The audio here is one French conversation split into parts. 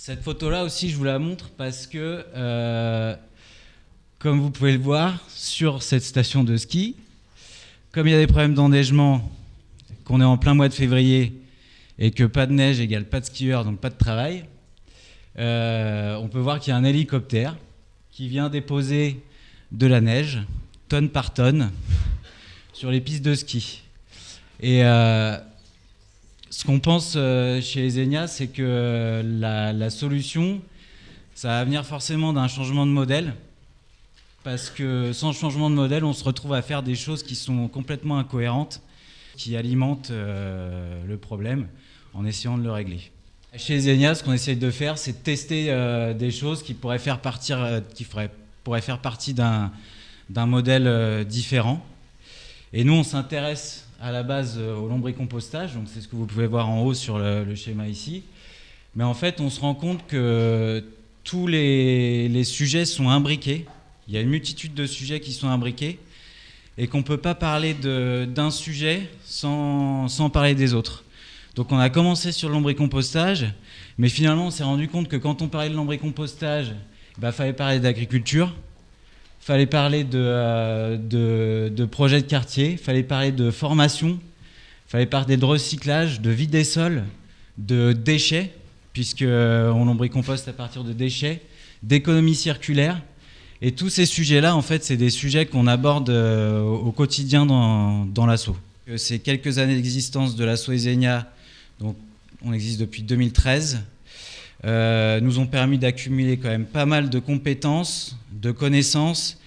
Cette photo-là aussi, je vous la montre parce que, comme vous pouvez le voir, sur cette station de ski, comme il y a des problèmes d'enneigement, qu'on est en plein mois de février et que pas de neige égale pas de skieurs, donc pas de travail, on peut voir qu'il y a un hélicoptère qui vient déposer de la neige, tonne par tonne, sur les pistes de ski. Et ce qu'on pense chez Esenia, c'est que la solution, ça va venir forcément d'un changement de modèle, parce que sans changement de modèle, on se retrouve à faire des choses qui sont complètement incohérentes, qui alimentent le problème en essayant de le régler. Chez Esenia, ce qu'on essaye de faire, c'est de tester des choses qui pourraient faire partie d'un modèle différent. Et nous, on s'intéresse à la base au lombricompostage, donc c'est ce que vous pouvez voir en haut sur le schéma ici. Mais en fait, on se rend compte que tous les sujets sont imbriqués. Il y a une multitude de sujets qui sont imbriqués et qu'on ne peut pas parler d'un sujet sans parler des autres. Donc on a commencé sur le lombricompostage, mais finalement on s'est rendu compte que quand on parlait de lombricompostage, fallait parler d'agriculture, fallait parler de projets de quartier, fallait parler de formation, fallait parler de recyclage, de vie des sols, de déchets, puisqu'on lombricomposte à partir de déchets, d'économie circulaire. Et tous ces sujets-là, en fait, c'est des sujets qu'on aborde au quotidien dans l'asso. Ces quelques années d'existence de l'asso Esenia, donc on existe depuis 2013, nous ont permis d'accumuler quand même pas mal de compétences, de connaissances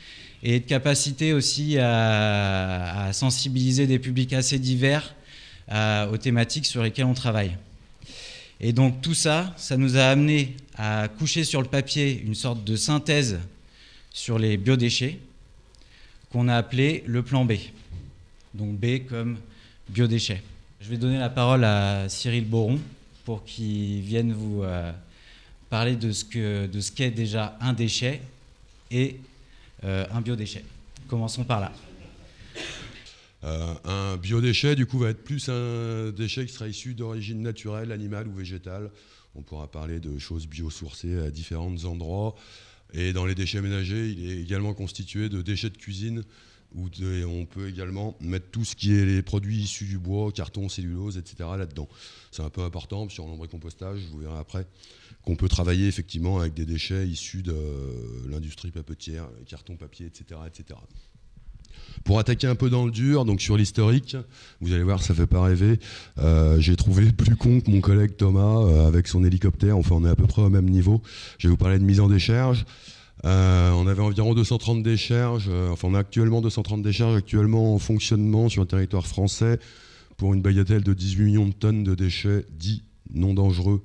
et de capacités aussi à sensibiliser des publics assez divers aux thématiques sur lesquelles on travaille. Et donc tout ça, ça nous a amené à coucher sur le papier une sorte de synthèse sur les biodéchets qu'on a appelé le plan B. Donc B comme biodéchets. Je vais donner la parole à Cyril Boron pour qu'il vienne vous parler de ce qu'est déjà un déchet et un biodéchet. Commençons par là. Un biodéchet, du coup, va être plus un déchet qui sera issu d'origine naturelle, animale ou végétale. On pourra parler de choses biosourcées à différents endroits. Et dans les déchets ménagers, il est également constitué de déchets de cuisine, où on peut également mettre tout ce qui est les produits issus du bois, carton, cellulose, etc. là-dedans. C'est un peu important sur lombricompostage, vous verrez après, qu'on peut travailler effectivement avec des déchets issus de l'industrie papetière, carton, papier, etc., etc. Pour attaquer un peu dans le dur, donc sur l'historique, vous allez voir, ça fait pas rêver. J'ai trouvé plus con que mon collègue Thomas avec son hélicoptère. Enfin, on est à peu près au même niveau. Je vais vous parler de mise en décharge. On avait environ 230 décharges. On a actuellement 230 décharges actuellement en fonctionnement sur le territoire français pour une bagatelle de 18 millions de tonnes de déchets dits non dangereux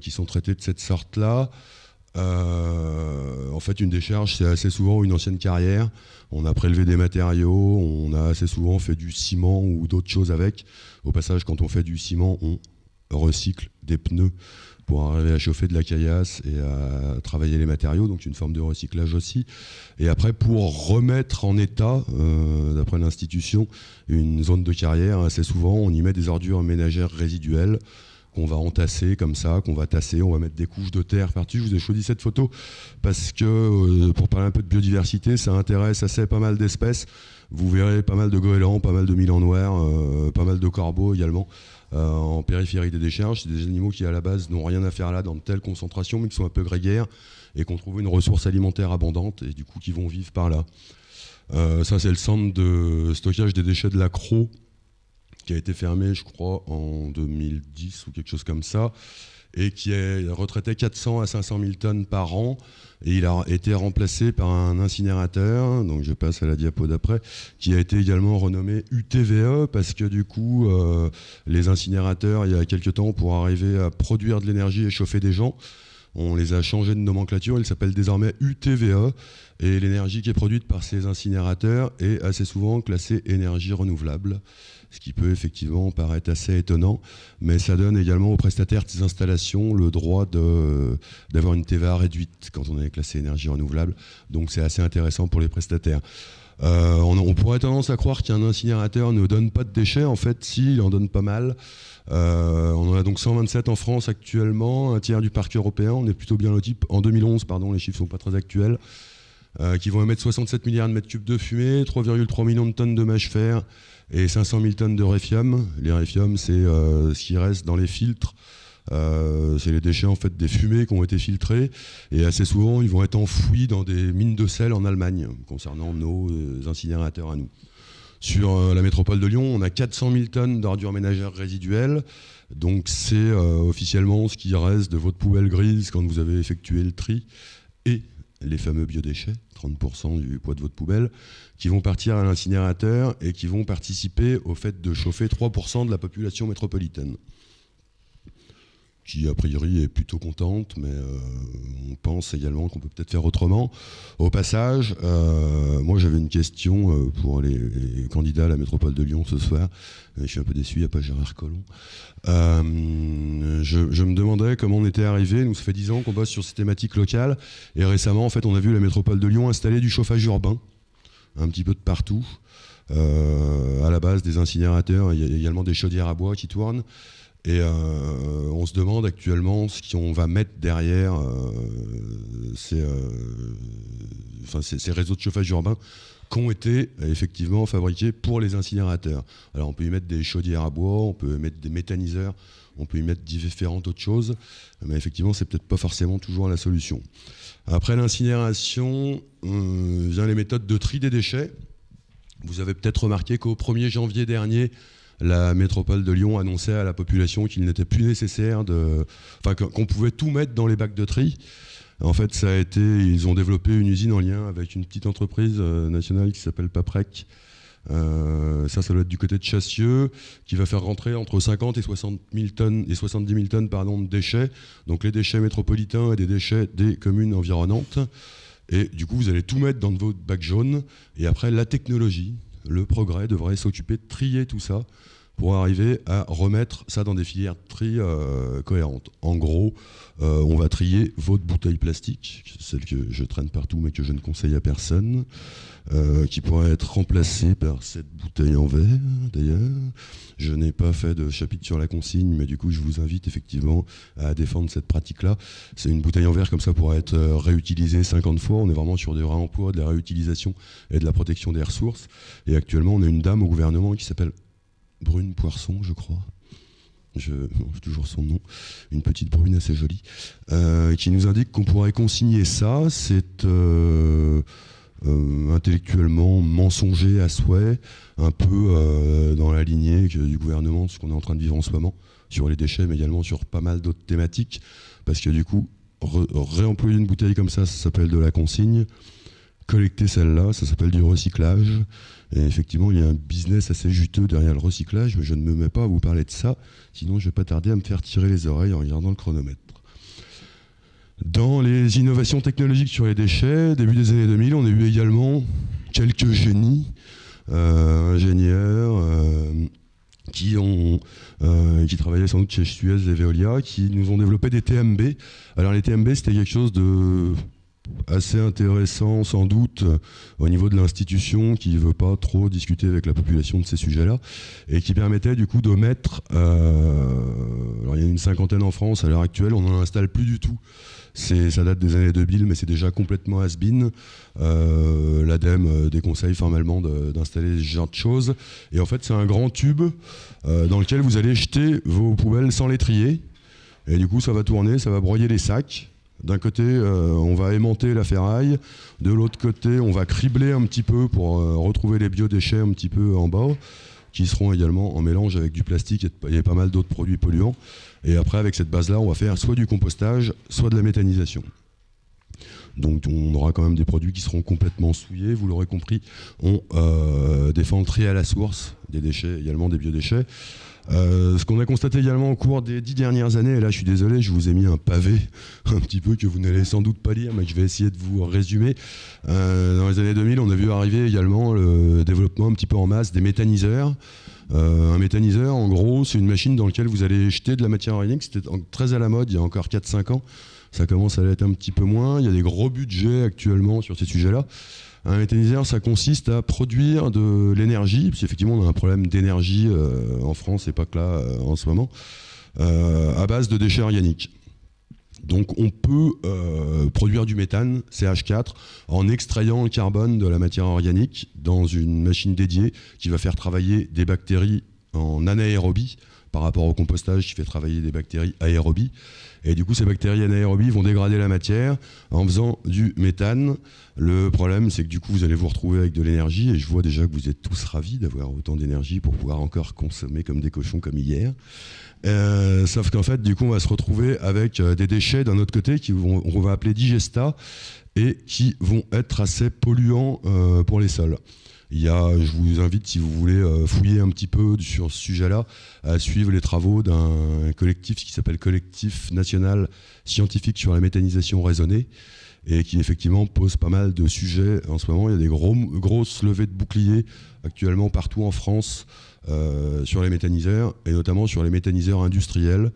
qui sont traités de cette sorte-là. En fait, une décharge, c'est assez souvent une ancienne carrière. On a prélevé des matériaux, on a assez souvent fait du ciment ou d'autres choses avec. Au passage, quand on fait du ciment, on recycle des pneus pour arriver à chauffer de la caillasse et à travailler les matériaux, donc une forme de recyclage aussi. Et après, pour remettre en état, d'après l'institution, une zone de carrière, assez souvent, on y met des ordures ménagères résiduelles qu'on va entasser comme ça, qu'on va tasser, on va mettre des couches de terre par-dessus. Je vous ai choisi cette photo parce que, pour parler un peu de biodiversité, ça intéresse assez pas mal d'espèces. Vous verrez pas mal de goélands, pas mal de milan noirs, pas mal de corbeaux également, en périphérie des décharges. C'est des animaux qui, à la base, n'ont rien à faire là dans de telles concentrations, mais qui sont un peu grégaires et qu'on trouve une ressource alimentaire abondante et du coup qui vont vivre par là. Ça, c'est le centre de stockage des déchets de la Crau, qui a été fermé, je crois, en 2010 ou quelque chose comme ça, et qui retraitait 400 à 500 000 tonnes par an. Et il a été remplacé par un incinérateur, donc je passe à la diapo d'après, qui a été également renommé UTVE, parce que du coup, les incinérateurs, il y a quelques temps, pour arriver à produire de l'énergie et chauffer des gens, on les a changés de nomenclature, ils s'appellent désormais UTVE, et l'énergie qui est produite par ces incinérateurs est assez souvent classée énergie renouvelable, ce qui peut effectivement paraître assez étonnant, mais ça donne également aux prestataires de ces installations le droit d'avoir une TVA réduite quand on est classé énergie renouvelable, donc c'est assez intéressant pour les prestataires. On pourrait tendance à croire qu'un incinérateur ne donne pas de déchets. En fait, si, il en donne pas mal. On en a donc 127 en France actuellement, un tiers du parc européen. On est plutôt bien loti. En 2011, pardon, les chiffres ne sont pas très actuels. Qui vont émettre 67 milliards de mètres cubes de fumée, 3,3 millions de tonnes de mâche fer et 500 000 tonnes de réfium. Les réfium, c'est ce qui reste dans les filtres. C'est les déchets en fait des fumées qui ont été filtrées et assez souvent ils vont être enfouis dans des mines de sel en Allemagne concernant nos incinérateurs à nous. Sur la métropole de Lyon, on a 400 000 tonnes d'ordures ménagères résiduelles, donc c'est officiellement ce qui reste de votre poubelle grise quand vous avez effectué le tri et les fameux biodéchets, 30% du poids de votre poubelle, qui vont partir à l'incinérateur et qui vont participer au fait de chauffer 3% de la population métropolitaine, qui a priori est plutôt contente, mais on pense également qu'on peut peut-être faire autrement. Au passage, moi j'avais une question pour les candidats à la métropole de Lyon ce soir. Je suis un peu déçu, il n'y a pas Gérard Collomb. Je me demandais comment on était arrivé. Nous, ça fait 10 ans qu'on bosse sur ces thématiques locales. Et récemment, en fait, on a vu la métropole de Lyon installer du chauffage urbain, un petit peu de partout. À la base des incinérateurs, il y a également des chaudières à bois qui tournent. Et on se demande actuellement ce qu'on va mettre derrière ces réseaux de chauffage urbain qui ont été effectivement fabriqués pour les incinérateurs. Alors on peut y mettre des chaudières à bois, on peut y mettre des méthaniseurs, on peut y mettre différentes autres choses, mais effectivement c'est peut-être pas forcément toujours la solution. Après l'incinération, vient les méthodes de tri des déchets. Vous avez peut-être remarqué qu'au 1er janvier dernier, la métropole de Lyon annonçait à la population qu'il n'était plus nécessaire qu'on pouvait tout mettre dans les bacs de tri. En fait, ils ont développé une usine en lien avec une petite entreprise nationale qui s'appelle Paprec. Ça doit être du côté de Chassieux, qui va faire rentrer entre 50 et 60 000 tonnes et 70 000 tonnes de déchets. Donc les déchets métropolitains et des déchets des communes environnantes. Et du coup, vous allez tout mettre dans votre bac jaune. Et après, la technologie, le progrès devrait s'occuper de trier tout ça pour arriver à remettre ça dans des filières de tri cohérentes. En gros, on va trier votre bouteille plastique, celle que je traîne partout mais que je ne conseille à personne, qui pourrait être remplacée par cette bouteille en verre d'ailleurs. Je n'ai pas fait de chapitre sur la consigne, mais du coup je vous invite effectivement à défendre cette pratique-là. C'est une bouteille en verre comme ça pourrait être réutilisée 50 fois. On est vraiment sur du réemploi, de la réutilisation et de la protection des ressources. Et actuellement on a une dame au gouvernement qui s'appelle Brune Poisson, je crois. Je toujours son nom, une petite brune assez jolie, qui nous indique qu'on pourrait consigner ça. C'est intellectuellement mensonger à souhait, un peu dans la lignée du gouvernement, ce qu'on est en train de vivre en ce moment, sur les déchets, mais également sur pas mal d'autres thématiques, parce que du coup, réemployer une bouteille comme ça s'appelle de la consigne. Collecter celle-là, ça s'appelle du recyclage. Et effectivement, il y a un business assez juteux derrière le recyclage, mais je ne me mets pas à vous parler de ça, sinon je vais pas tarder à me faire tirer les oreilles en regardant le chronomètre. Dans les innovations technologiques sur les déchets, début des années 2000, on a eu également quelques génies, ingénieurs, qui travaillaient sans doute chez Suez et Veolia, qui nous ont développé des TMB. Alors les TMB, c'était quelque chose de assez intéressant sans doute au niveau de l'institution qui ne veut pas trop discuter avec la population de ces sujets-là et qui permettait du coup de mettre, alors il y a une cinquantaine en France à l'heure actuelle, on n'en installe plus du tout. Ça date des années 2000, mais c'est déjà complètement has-been. L'ADEME déconseille formellement d'installer ce genre de choses. Et en fait, c'est un grand tube dans lequel vous allez jeter vos poubelles sans les trier. Et du coup, ça va tourner, ça va broyer les sacs. D'un côté, on va aimanter la ferraille. De l'autre côté, on va cribler un petit peu pour retrouver les biodéchets un petit peu en bas, qui seront également en mélange avec du plastique et pas mal d'autres produits polluants. Et après, avec cette base-là, on va faire soit du compostage, soit de la méthanisation. Donc on aura quand même des produits qui seront complètement souillés, vous l'aurez compris. On défend le tri à la source, des déchets, également des biodéchets. Ce qu'on a constaté également au cours des 10 dernières années, et là je suis désolé, je vous ai mis un pavé un petit peu que vous n'allez sans doute pas lire, mais que je vais essayer de vous résumer. Dans les années 2000, on a vu arriver également le développement un petit peu en masse des méthaniseurs. Un méthaniseur, en gros, c'est une machine dans laquelle vous allez jeter de la matière organique. C'était très à la mode il y a encore 4-5 ans. Ça commence à l'être un petit peu moins. Il y a des gros budgets actuellement sur ces sujets-là. Un méthaniseur, ça consiste à produire de l'énergie, parce qu'effectivement, on a un problème d'énergie en France et pas que là en ce moment, à base de déchets organiques. Donc on peut produire du méthane, CH4, en extrayant le carbone de la matière organique dans une machine dédiée qui va faire travailler des bactéries en anaérobie par rapport au compostage qui fait travailler des bactéries aérobies. Et du coup, ces bactéries anaérobies vont dégrader la matière en faisant du méthane. Le problème, c'est que du coup, vous allez vous retrouver avec de l'énergie, et je vois déjà que vous êtes tous ravis d'avoir autant d'énergie pour pouvoir encore consommer comme des cochons comme hier. Sauf qu'en fait, du coup, on va se retrouver avec des déchets d'un autre côté qu'on va appeler digestats et qui vont être assez polluants pour les sols. Je vous invite, si vous voulez fouiller un petit peu sur ce sujet-là, à suivre les travaux d'un collectif qui s'appelle Collectif National Scientifique sur la méthanisation raisonnée, et qui effectivement pose pas mal de sujets en ce moment. Il y a des grosses levées de boucliers actuellement partout en France sur les méthaniseurs, et notamment sur les méthaniseurs industriels.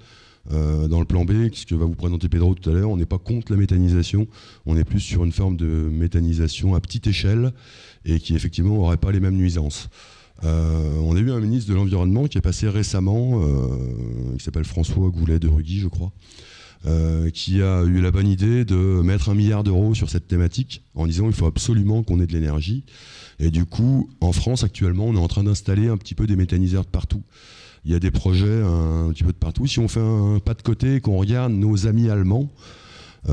Dans le plan B, ce que va vous présenter Pedro tout à l'heure, on n'est pas contre la méthanisation, on est plus sur une forme de méthanisation à petite échelle et qui effectivement n'aurait pas les mêmes nuisances. On a eu un ministre de l'Environnement qui est passé récemment, qui s'appelle François Goulet de Rugy, je crois, qui a eu la bonne idée de mettre 1 milliard d'euros sur cette thématique en disant qu'il faut absolument qu'on ait de l'énergie. Et du coup, en France actuellement, on est en train d'installer un petit peu des méthaniseurs de partout. Il y a des projets un petit peu de partout. Si on fait un pas de côté et qu'on regarde nos amis allemands, sur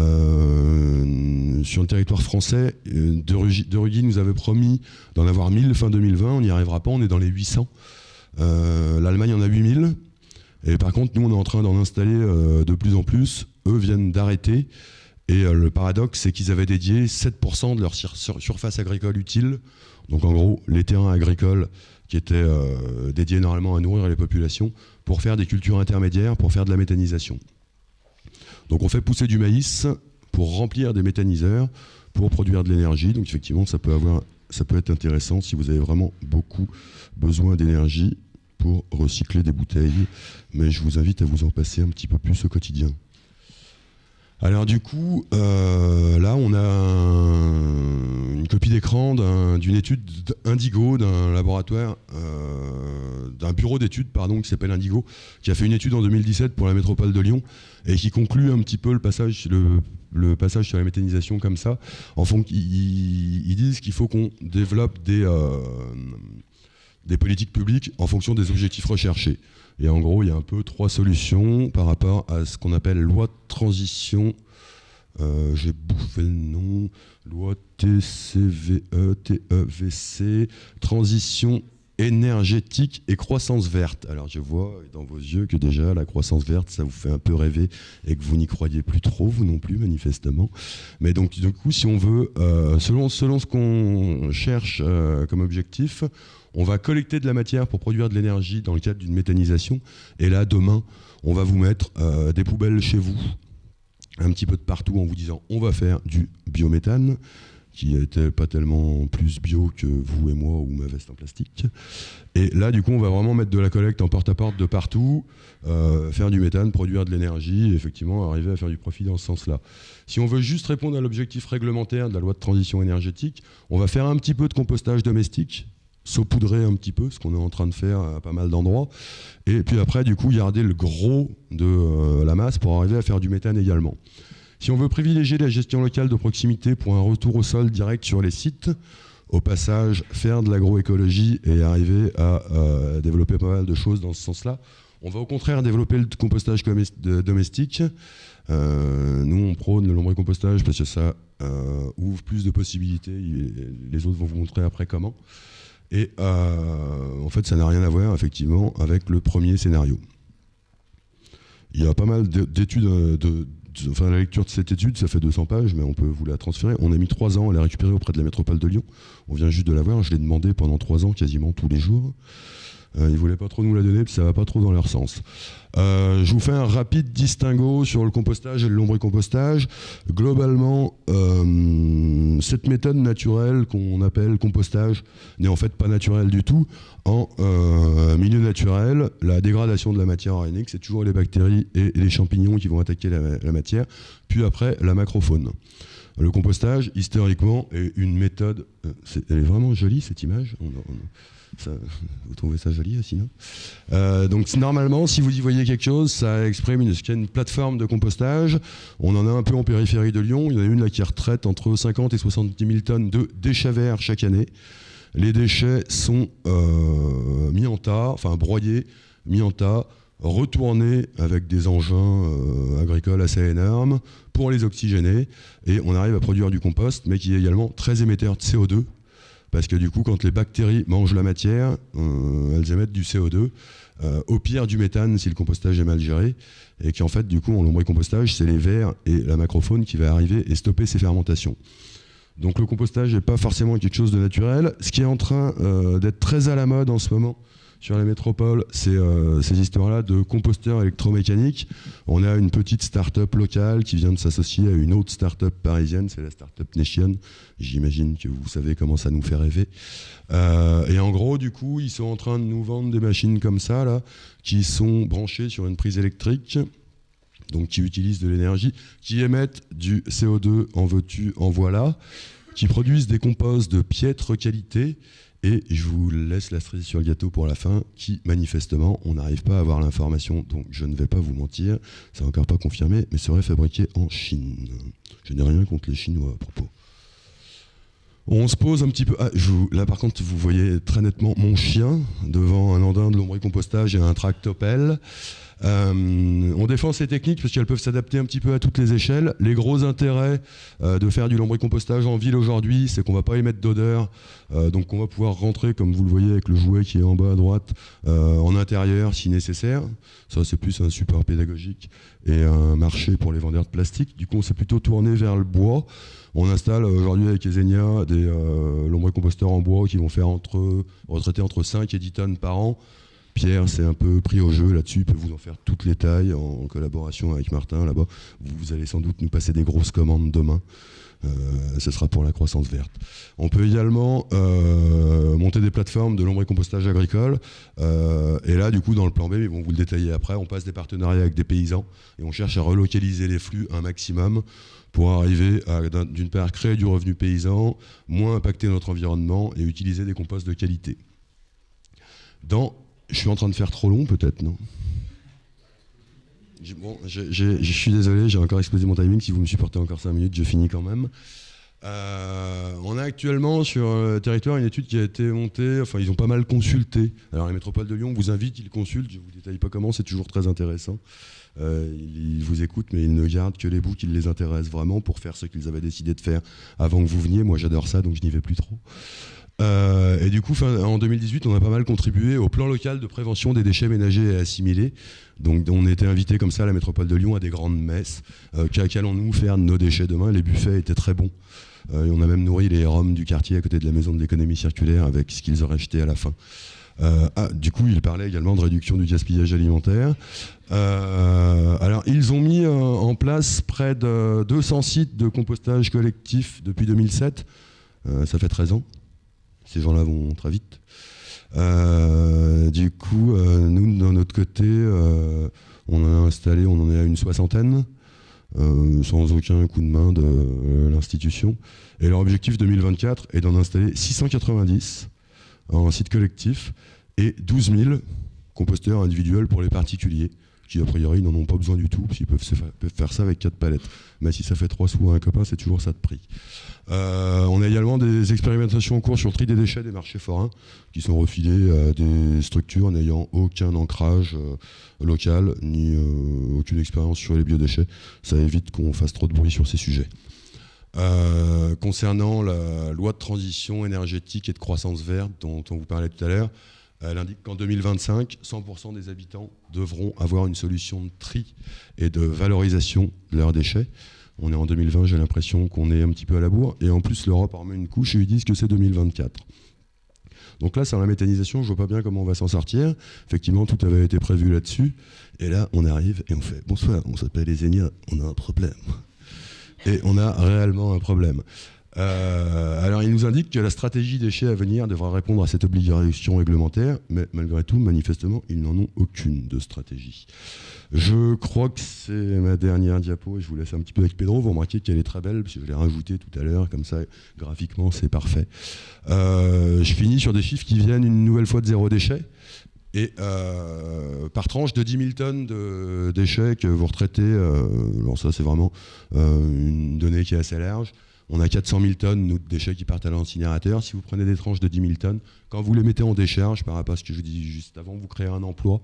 le territoire français, de Rugy nous avait promis d'en avoir 1000 fin 2020. On n'y arrivera pas, on est dans les 800. L'Allemagne en a 8000. Et par contre, nous, on est en train d'en installer de plus en plus. Eux viennent d'arrêter. Et le paradoxe, c'est qu'ils avaient dédié 7% de leur surface agricole utile. Donc en gros, les terrains agricoles qui étaient dédiés normalement à nourrir les populations, pour faire des cultures intermédiaires, pour faire de la méthanisation. Donc on fait pousser du maïs pour remplir des méthaniseurs, pour produire de l'énergie. Donc effectivement, ça peut être intéressant si vous avez vraiment beaucoup besoin d'énergie pour recycler des bouteilles. Mais je vous invite à vous en passer un petit peu plus au quotidien. Alors du coup, là on a une copie d'écran d'une étude Indigo, d'un laboratoire, d'un bureau d'études qui s'appelle Indigo, qui a fait une étude en 2017 pour la métropole de Lyon et qui conclut un petit peu le passage sur la méthanisation comme ça. Ils disent qu'il faut qu'on développe des politiques publiques en fonction des objectifs recherchés. Et en gros, il y a un peu 3 solutions par rapport à ce qu'on appelle loi de transition. J'ai bouffé le nom. Loi TEVC, transition énergétique et croissance verte. Alors je vois dans vos yeux que déjà la croissance verte, ça vous fait un peu rêver et que vous n'y croyez plus trop, vous non plus manifestement. Mais donc du coup, si on veut, selon ce qu'on cherche comme objectif, on va collecter de la matière pour produire de l'énergie dans le cadre d'une méthanisation. Et là, demain, on va vous mettre des poubelles chez vous, un petit peu de partout, en vous disant on va faire du biométhane, qui n'était pas tellement plus bio que vous et moi ou ma veste en plastique. Et là, du coup, on va vraiment mettre de la collecte en porte-à-porte de partout, faire du méthane, produire de l'énergie, et effectivement arriver à faire du profit dans ce sens-là. Si on veut juste répondre à l'objectif réglementaire de la loi de transition énergétique, on va faire un petit peu de compostage domestique, saupoudrer un petit peu, ce qu'on est en train de faire à pas mal d'endroits, et puis après, du coup, garder le gros de la masse pour arriver à faire du méthane également. Si on veut privilégier la gestion locale de proximité pour un retour au sol direct sur les sites, au passage, faire de l'agroécologie et arriver à développer pas mal de choses dans ce sens-là, on va au contraire développer le compostage domestique. Nous, on prône le lombricompostage parce que ça ouvre plus de possibilités. Les autres vont vous montrer après comment. Et en fait, ça n'a rien à voir, effectivement, avec le premier scénario. Il y a pas mal d'études, enfin la lecture de cette étude, ça fait 200 pages, mais on peut vous la transférer. On a mis 3 ans à la récupérer auprès de la métropole de Lyon. On vient juste de la voir, je l'ai demandé pendant 3 ans, quasiment tous les jours. Ils ne voulaient pas trop nous la donner, parce que ça ne va pas trop dans leur sens. Je vous fais un rapide distinguo sur le compostage et le lombricompostage. Globalement, cette méthode naturelle qu'on appelle compostage n'est en fait pas naturelle du tout. En milieu naturel, la dégradation de la matière organique, c'est toujours les bactéries et les champignons qui vont attaquer la matière, puis après la macrofaune. Le compostage, historiquement, est une méthode... elle est vraiment jolie, cette image. Vous trouvez ça joli aussi, non? Donc normalement, si vous y voyez quelque chose, ça exprime une plateforme de compostage. On en a un peu en périphérie de Lyon. Il y en a une là qui retraite entre 50 et 70 000 tonnes de déchets verts chaque année. Les déchets sont mis en tas, enfin broyés, mis en tas, retournés avec des engins agricoles assez énormes pour les oxygéner. Et on arrive à produire du compost, mais qui est également très émetteur de CO2. Parce que du coup, quand les bactéries mangent la matière, elles émettent du CO2, au pire du méthane si le compostage est mal géré, et qu'en fait, du coup, en lombricompostage, c'est les vers et la macrofaune qui va arriver et stopper ces fermentations. Donc le compostage n'est pas forcément quelque chose de naturel. Ce qui est en train d'être très à la mode en ce moment sur les métropoles, c'est ces histoires-là de composteurs électromécaniques. On a une petite start-up locale qui vient de s'associer à une autre start-up parisienne, c'est la start-up Nation. J'imagine que vous savez comment ça nous fait rêver. Et en gros, du coup, ils sont en train de nous vendre des machines comme ça, là, qui sont branchées sur une prise électrique, donc qui utilisent de l'énergie, qui émettent du CO2 en veux-tu, en voilà, qui produisent des composts de piètre qualité. Et je vous laisse la cerise sur le gâteau pour la fin, qui manifestement, on n'arrive pas à avoir l'information, donc je ne vais pas vous mentir, c'est encore pas confirmé, mais serait fabriqué en Chine. Je n'ai rien contre les Chinois à propos. On se pose un petit peu... là par contre, vous voyez très nettement mon chien devant un andin de lombricompostage et un tractopelle. On défend ces techniques parce qu'elles peuvent s'adapter un petit peu à toutes les échelles. Les gros intérêts de faire du lombricompostage en ville aujourd'hui, c'est qu'on ne va pas émettre d'odeur, donc on va pouvoir rentrer, comme vous le voyez avec le jouet qui est en bas à droite, en intérieur si nécessaire. Ça, c'est plus un support pédagogique et un marché pour les vendeurs de plastique. Du coup, on s'est plutôt tourné vers le bois. On installe aujourd'hui avec Esenia des lombricomposteurs en bois qui vont faire retraiter entre 5 et 10 tonnes par an. Pierre s'est un peu pris au jeu là-dessus, il peut vous en faire toutes les tailles en collaboration avec Martin là-bas. Vous allez sans doute nous passer des grosses commandes demain. Ce sera pour la croissance verte. On peut également monter des plateformes de lombricompostage agricole. Et là, du coup, dans le plan B, mais bon, vous le détaillez après, on passe des partenariats avec des paysans et on cherche à relocaliser les flux un maximum pour arriver à, d'une part, créer du revenu paysan, moins impacter notre environnement et utiliser des composts de qualité. Je suis en train de faire trop long, peut-être, non? Je suis désolé, j'ai encore explosé mon timing. Si vous me supportez encore 5 minutes, je finis quand même. On a actuellement sur le territoire une étude qui a été montée, enfin ils ont pas mal consulté. Alors les métropoles de Lyon vous invitent, ils consultent, je ne vous détaille pas comment, c'est toujours très intéressant. Ils vous écoutent, mais ils ne gardent que les bouts qui les intéressent vraiment pour faire ce qu'ils avaient décidé de faire avant que vous veniez. Moi j'adore ça, donc je n'y vais plus trop. Et du coup, en 2018, on a pas mal contribué au plan local de prévention des déchets ménagers et assimilés. Donc, on était invités comme ça à la métropole de Lyon à des grandes messes. Qu'allons-nous faire de nos déchets demain? Les buffets étaient très bons. Et on a même nourri les Roms du quartier à côté de la maison de l'économie circulaire avec ce qu'ils auraient jeté à la fin. Du coup, il parlait également de réduction du gaspillage alimentaire. Alors, ils ont mis en place près de 200 sites de compostage collectif depuis 2007. Ça fait 13 ans. Ces gens-là vont très vite. Du coup, nous, d'un autre côté, on en a installé, on en est à une 60aine, sans aucun coup de main de l'institution. Et leur objectif 2024 est d'en installer 690 en site collectif et 12 000 composteurs individuels pour les particuliers, qui a priori n'en ont pas besoin du tout, parce qu'ils peuvent faire ça avec 4 palettes. Mais si ça fait 3 sous à un copain, c'est toujours ça de prix. On a également des expérimentations en cours sur le tri des déchets des marchés forains, qui sont refilés à des structures n'ayant aucun ancrage local, ni aucune expérience sur les biodéchets. Ça évite qu'on fasse trop de bruit sur ces sujets. Concernant la loi de transition énergétique et de croissance verte dont on vous parlait tout à l'heure, elle indique qu'en 2025, 100% des habitants devront avoir une solution de tri et de valorisation de leurs déchets. On est en 2020, j'ai l'impression qu'on est un petit peu à la bourre. Et en plus, l'Europe en remet une couche et ils disent que c'est 2024. Donc là, sur la méthanisation, je vois pas bien comment on va s'en sortir. Effectivement, tout avait été prévu là-dessus. Et là, on arrive et on fait « Bonsoir, on s'appelle les Zénia, on a un problème. » Et on a réellement un problème. Alors, il nous indique que la stratégie déchets à venir devra répondre à cette obligation réglementaire, mais malgré tout, manifestement, ils n'en ont aucune de stratégie. Je crois que c'est ma dernière diapo, et je vous laisse un petit peu avec Pedro. Vous remarquez qu'elle est très belle, parce que je l'ai rajoutée tout à l'heure, comme ça, graphiquement, c'est parfait. Je finis sur des chiffres qui viennent une nouvelle fois de zéro déchet. Et par tranche de 10 000 tonnes de déchets que vous retraitez, alors ça c'est vraiment une donnée qui est assez large, on a 400 000 tonnes nous, de déchets qui partent à l'incinérateur. Si vous prenez des tranches de 10 000 tonnes, quand vous les mettez en décharge, par rapport à ce que je vous dis juste avant, vous créez un emploi.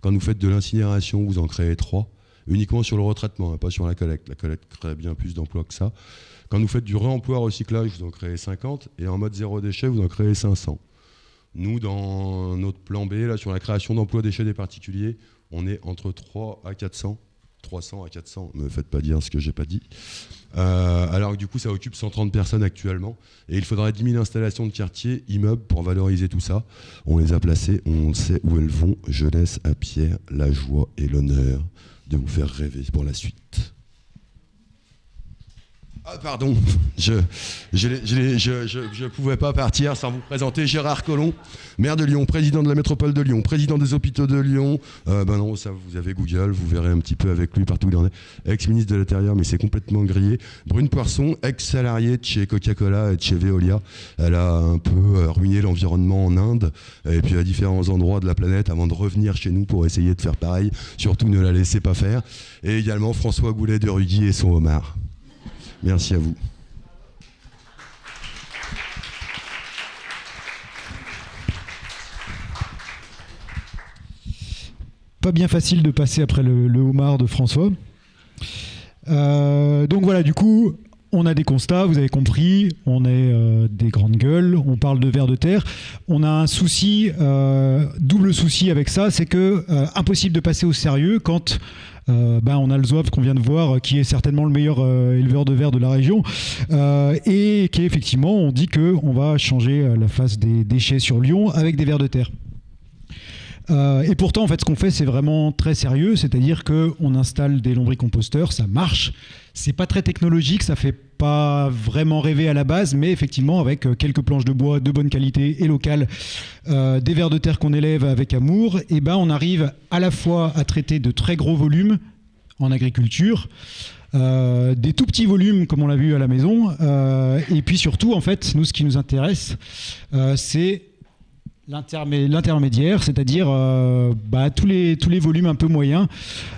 Quand vous faites de l'incinération, vous en créez 3, uniquement sur le retraitement, hein, pas sur la collecte. La collecte crée bien plus d'emplois que ça. Quand vous faites du réemploi recyclage, vous en créez 50, et en mode zéro déchet, vous en créez 500. Nous, dans notre plan B, là, sur la création d'emplois déchets des particuliers, on est entre 300 à 400, ne me faites pas dire ce que j'ai pas dit. Alors que du coup, ça occupe 130 personnes actuellement. Et il faudrait 10 000 installations de quartier, immeubles, pour valoriser tout ça. On les a placées, on sait où elles vont. Je laisse à Pierre la joie et l'honneur de vous faire rêver pour la suite. Ah pardon, je pouvais pas partir sans vous présenter Gérard Collomb, maire de Lyon, président de la métropole de Lyon, président des hôpitaux de Lyon. Ben non, ça vous avez Google, vous verrez un petit peu avec lui partout où il en est. Ex-ministre de l'Intérieur, mais c'est complètement grillé. Brune Poisson, ex-salariée de chez Coca-Cola et de chez Veolia. Elle a un peu ruiné l'environnement en Inde et puis à différents endroits de la planète avant de revenir chez nous pour essayer de faire pareil. Surtout ne la laissez pas faire. Et également François Goulet de Rugy et son homard. Merci à vous. Pas bien facile de passer après le homard de François. Donc voilà, du coup, on a des constats, vous avez compris, on est des grandes gueules, on parle de vers de terre. On a un souci, double souci avec ça, c'est que impossible de passer au sérieux quand on a le Zouave qu'on vient de voir, qui est certainement le meilleur éleveur de vers de la région, et qui effectivement, on dit qu'on va changer la face des déchets sur Lyon avec des vers de terre. Et pourtant, en fait, ce qu'on fait, c'est vraiment très sérieux, c'est-à-dire qu'on installe des lombricomposteurs, ça marche. C'est pas très technologique, ça fait pas vraiment rêver à la base, mais effectivement, avec quelques planches de bois de bonne qualité et locales, des vers de terre qu'on élève avec amour, et on arrive à la fois à traiter de très gros volumes en agriculture, des tout petits volumes comme on l'a vu à la maison, et puis surtout, en fait, nous, ce qui nous intéresse, c'est l'intermédiaire, c'est-à-dire tous les volumes un peu moyens,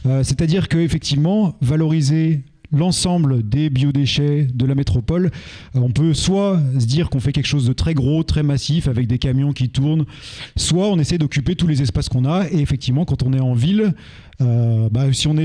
c'est-à-dire qu'effectivement, valoriser l'ensemble des biodéchets de la métropole, on peut soit se dire qu'on fait quelque chose de très gros, très massif, avec des camions qui tournent, soit on essaie d'occuper tous les espaces qu'on a, et effectivement, quand on est en ville, si on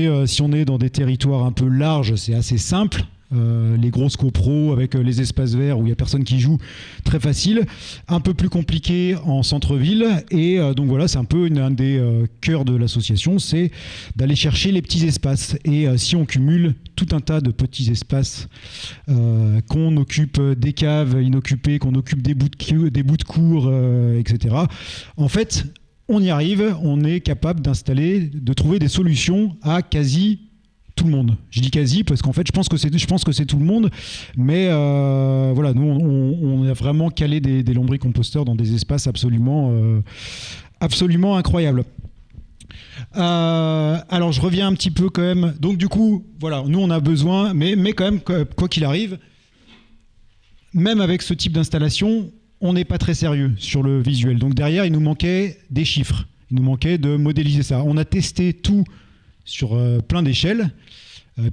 est dans des territoires un peu larges, c'est assez simple. Les grosses copros avec les espaces verts où il n'y a personne qui joue, très facile. Un peu plus compliqué en centre-ville. Et donc voilà, c'est un peu un des cœurs de l'association, c'est d'aller chercher les petits espaces. Et si on cumule tout un tas de petits espaces, qu'on occupe des caves inoccupées, qu'on occupe des bouts de cours, etc., en fait, on y arrive, on est capable de trouver des solutions à quasi tout le monde. Je dis quasi parce qu'en fait, je pense que c'est tout le monde, mais voilà, nous, on a vraiment calé des lombricomposteurs dans des espaces absolument incroyables. Alors, je reviens un petit peu quand même. Donc, du coup, voilà, nous, on a besoin, mais quand même, quoi qu'il arrive, même avec ce type d'installation, on n'est pas très sérieux sur le visuel. Donc, derrière, il nous manquait des chiffres. Il nous manquait de modéliser ça. On a testé tout sur plein d'échelles.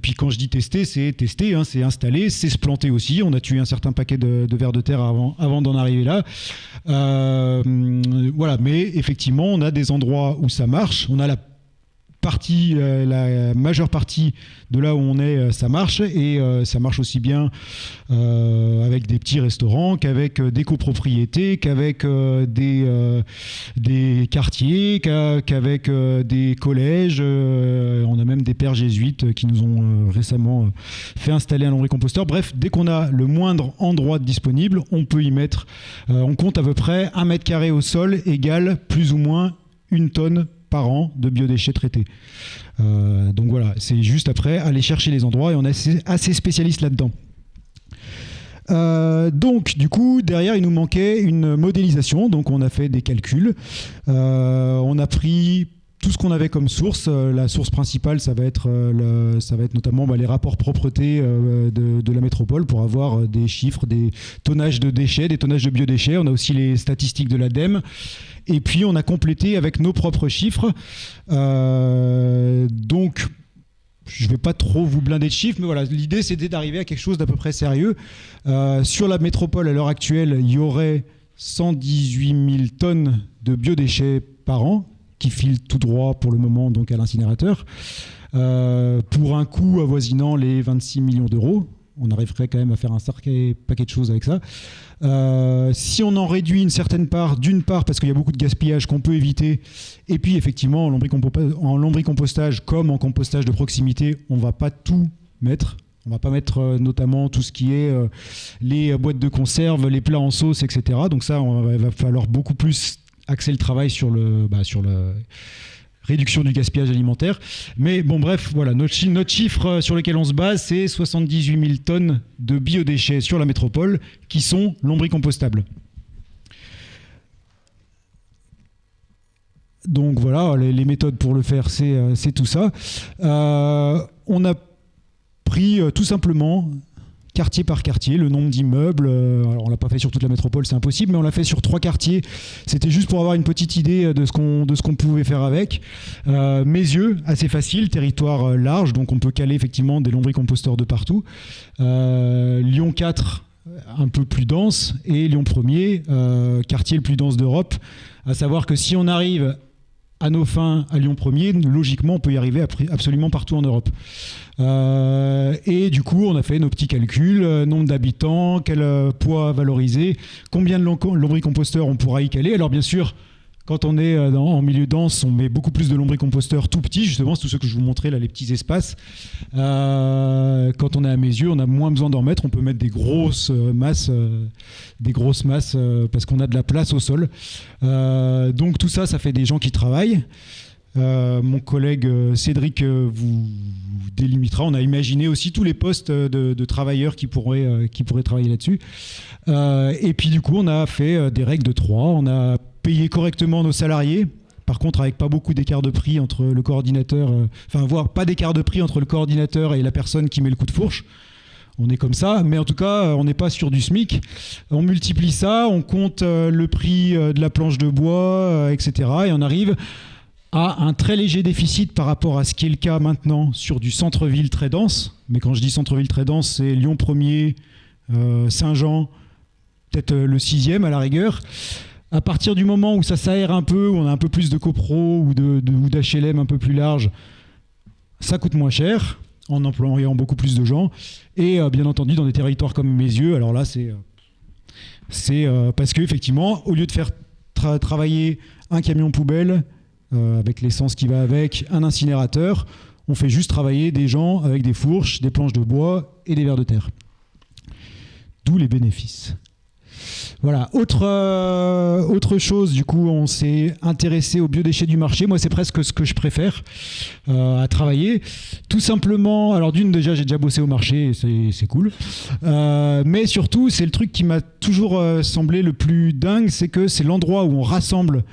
Puis quand je dis tester, c'est tester, hein, c'est installer, c'est se planter aussi. On a tué un certain paquet de vers de terre avant d'en arriver là. Voilà, mais effectivement, on a des endroits où ça marche. On a la majeure partie de là où on est, ça marche, et ça marche aussi bien avec des petits restaurants qu'avec des copropriétés, qu'avec des quartiers, qu'avec des collèges. On a même même des pères jésuites qui nous ont récemment fait installer un lombricomposteur. Bref, dès qu'on a le moindre endroit disponible, on peut y mettre, on compte à peu près 1 mètre carré au sol égale plus ou moins 1 tonne par an de biodéchets traités. Donc voilà, c'est juste après aller chercher les endroits et on est assez spécialiste là-dedans. Donc du coup derrière il nous manquait une modélisation, donc on a fait des calculs, on a pris tout ce qu'on avait comme source. La source principale ça va être notamment les rapports propreté de la métropole pour avoir des chiffres, des tonnages de déchets, des tonnages de biodéchets. On a aussi les statistiques de l'ADEME et puis on a complété avec nos propres chiffres. Donc je ne vais pas trop vous blinder de chiffres, mais voilà, l'idée c'était d'arriver à quelque chose d'à peu près sérieux. Sur la métropole, à l'heure actuelle, il y aurait 118 000 tonnes de biodéchets par an qui filent tout droit pour le moment donc à l'incinérateur, pour un coût avoisinant les 26 millions d'euros. On arriverait quand même à faire un sacré paquet de choses avec ça. Si on en réduit une certaine part, d'une part parce qu'il y a beaucoup de gaspillage qu'on peut éviter, et puis effectivement en lombricompostage comme en compostage de proximité, on ne va pas tout mettre. On ne va pas mettre notamment tout ce qui est les boîtes de conserve, les plats en sauce, etc. Donc ça, il va falloir beaucoup plus axer le travail sur la réduction du gaspillage alimentaire. Mais bon, bref, voilà, notre chiffre sur lequel on se base, c'est 78 000 tonnes de biodéchets sur la métropole qui sont lombricompostables. Donc voilà, les méthodes pour le faire, c'est tout ça. On a pris tout simplement quartier par quartier, le nombre d'immeubles. Alors on l'a pas fait sur toute la métropole, c'est impossible, mais on l'a fait sur 3 quartiers. C'était juste pour avoir une petite idée de ce qu'on pouvait faire avec. Mézieux, assez facile, territoire large, donc on peut caler effectivement des lombricomposteurs de partout. Lyon 4, un peu plus dense, et Lyon 1er, quartier le plus dense d'Europe. À savoir que si on arrive à nos fins à Lyon 1er, logiquement on peut y arriver absolument partout en Europe. Et du coup on a fait nos petits calculs, nombre d'habitants, quel poids valorisé, combien de lombricomposteurs on pourra y caler. Alors bien sûr, quand on est en milieu dense, on met beaucoup plus de lombricomposteurs tout petits, justement, c'est tout ce que je vous montrais là, les petits espaces. Quand on est à Mézieux, on a moins besoin d'en mettre, on peut mettre des grosses masses parce qu'on a de la place au sol. Donc tout ça, ça fait des gens qui travaillent. Mon collègue Cédric vous délimitera. On a imaginé aussi tous les postes de travailleurs qui pourraient travailler là-dessus. Et puis du coup, on a fait des règles de 3. On a payé correctement nos salariés. Par contre, avec pas beaucoup d'écart de prix entre le coordinateur, voire pas d'écart de prix entre le coordinateur et la personne qui met le coup de fourche. On est comme ça, mais en tout cas, on n'est pas sur du SMIC. On multiplie ça, on compte le prix de la planche de bois, etc. Et on arrive à un très léger déficit par rapport à ce qui est le cas maintenant sur du centre-ville très dense. Mais quand je dis centre-ville très dense, c'est Lyon 1er, Saint-Jean, peut-être le 6e à la rigueur. À partir du moment où ça s'aère un peu, où on a un peu plus de copro ou d'HLM un peu plus large, ça coûte moins cher en employant beaucoup plus de gens. Et bien entendu, dans des territoires comme Mézieux, alors là, c'est parce qu'effectivement, au lieu de faire travailler un camion poubelle avec l'essence qui va avec, un incinérateur, on fait juste travailler des gens avec des fourches, des planches de bois et des vers de terre. D'où les bénéfices. Voilà, autre chose, du coup, on s'est intéressé aux biodéchets du marché. Moi, c'est presque ce que je préfère à travailler. Tout simplement, alors déjà, j'ai déjà bossé au marché, c'est cool. Mais surtout, c'est le truc qui m'a toujours semblé le plus dingue, c'est que c'est l'endroit où on rassemble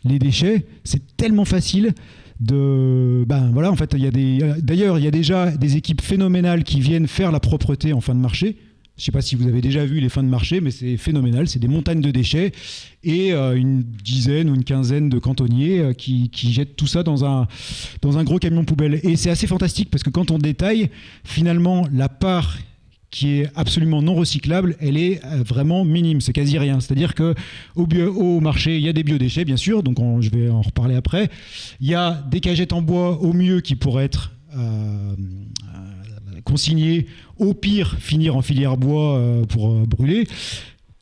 les déchets. C'est tellement facile voilà, en fait, d'ailleurs, il y a déjà des équipes phénoménales qui viennent faire la propreté en fin de marché. Je ne sais pas si vous avez déjà vu les fins de marché, mais c'est phénoménal. C'est des montagnes de déchets et une dizaine ou une quinzaine de cantonniers qui jettent tout ça dans un gros camion poubelle. Et c'est assez fantastique parce que quand on détaille, finalement, la part qui est absolument non recyclable, elle est vraiment minime, c'est quasi rien. C'est-à-dire qu'au marché, il y a des biodéchets, bien sûr, donc je vais en reparler après. Il y a des cagettes en bois, au mieux, qui pourraient être consignées, au pire, finir en filière bois pour brûler.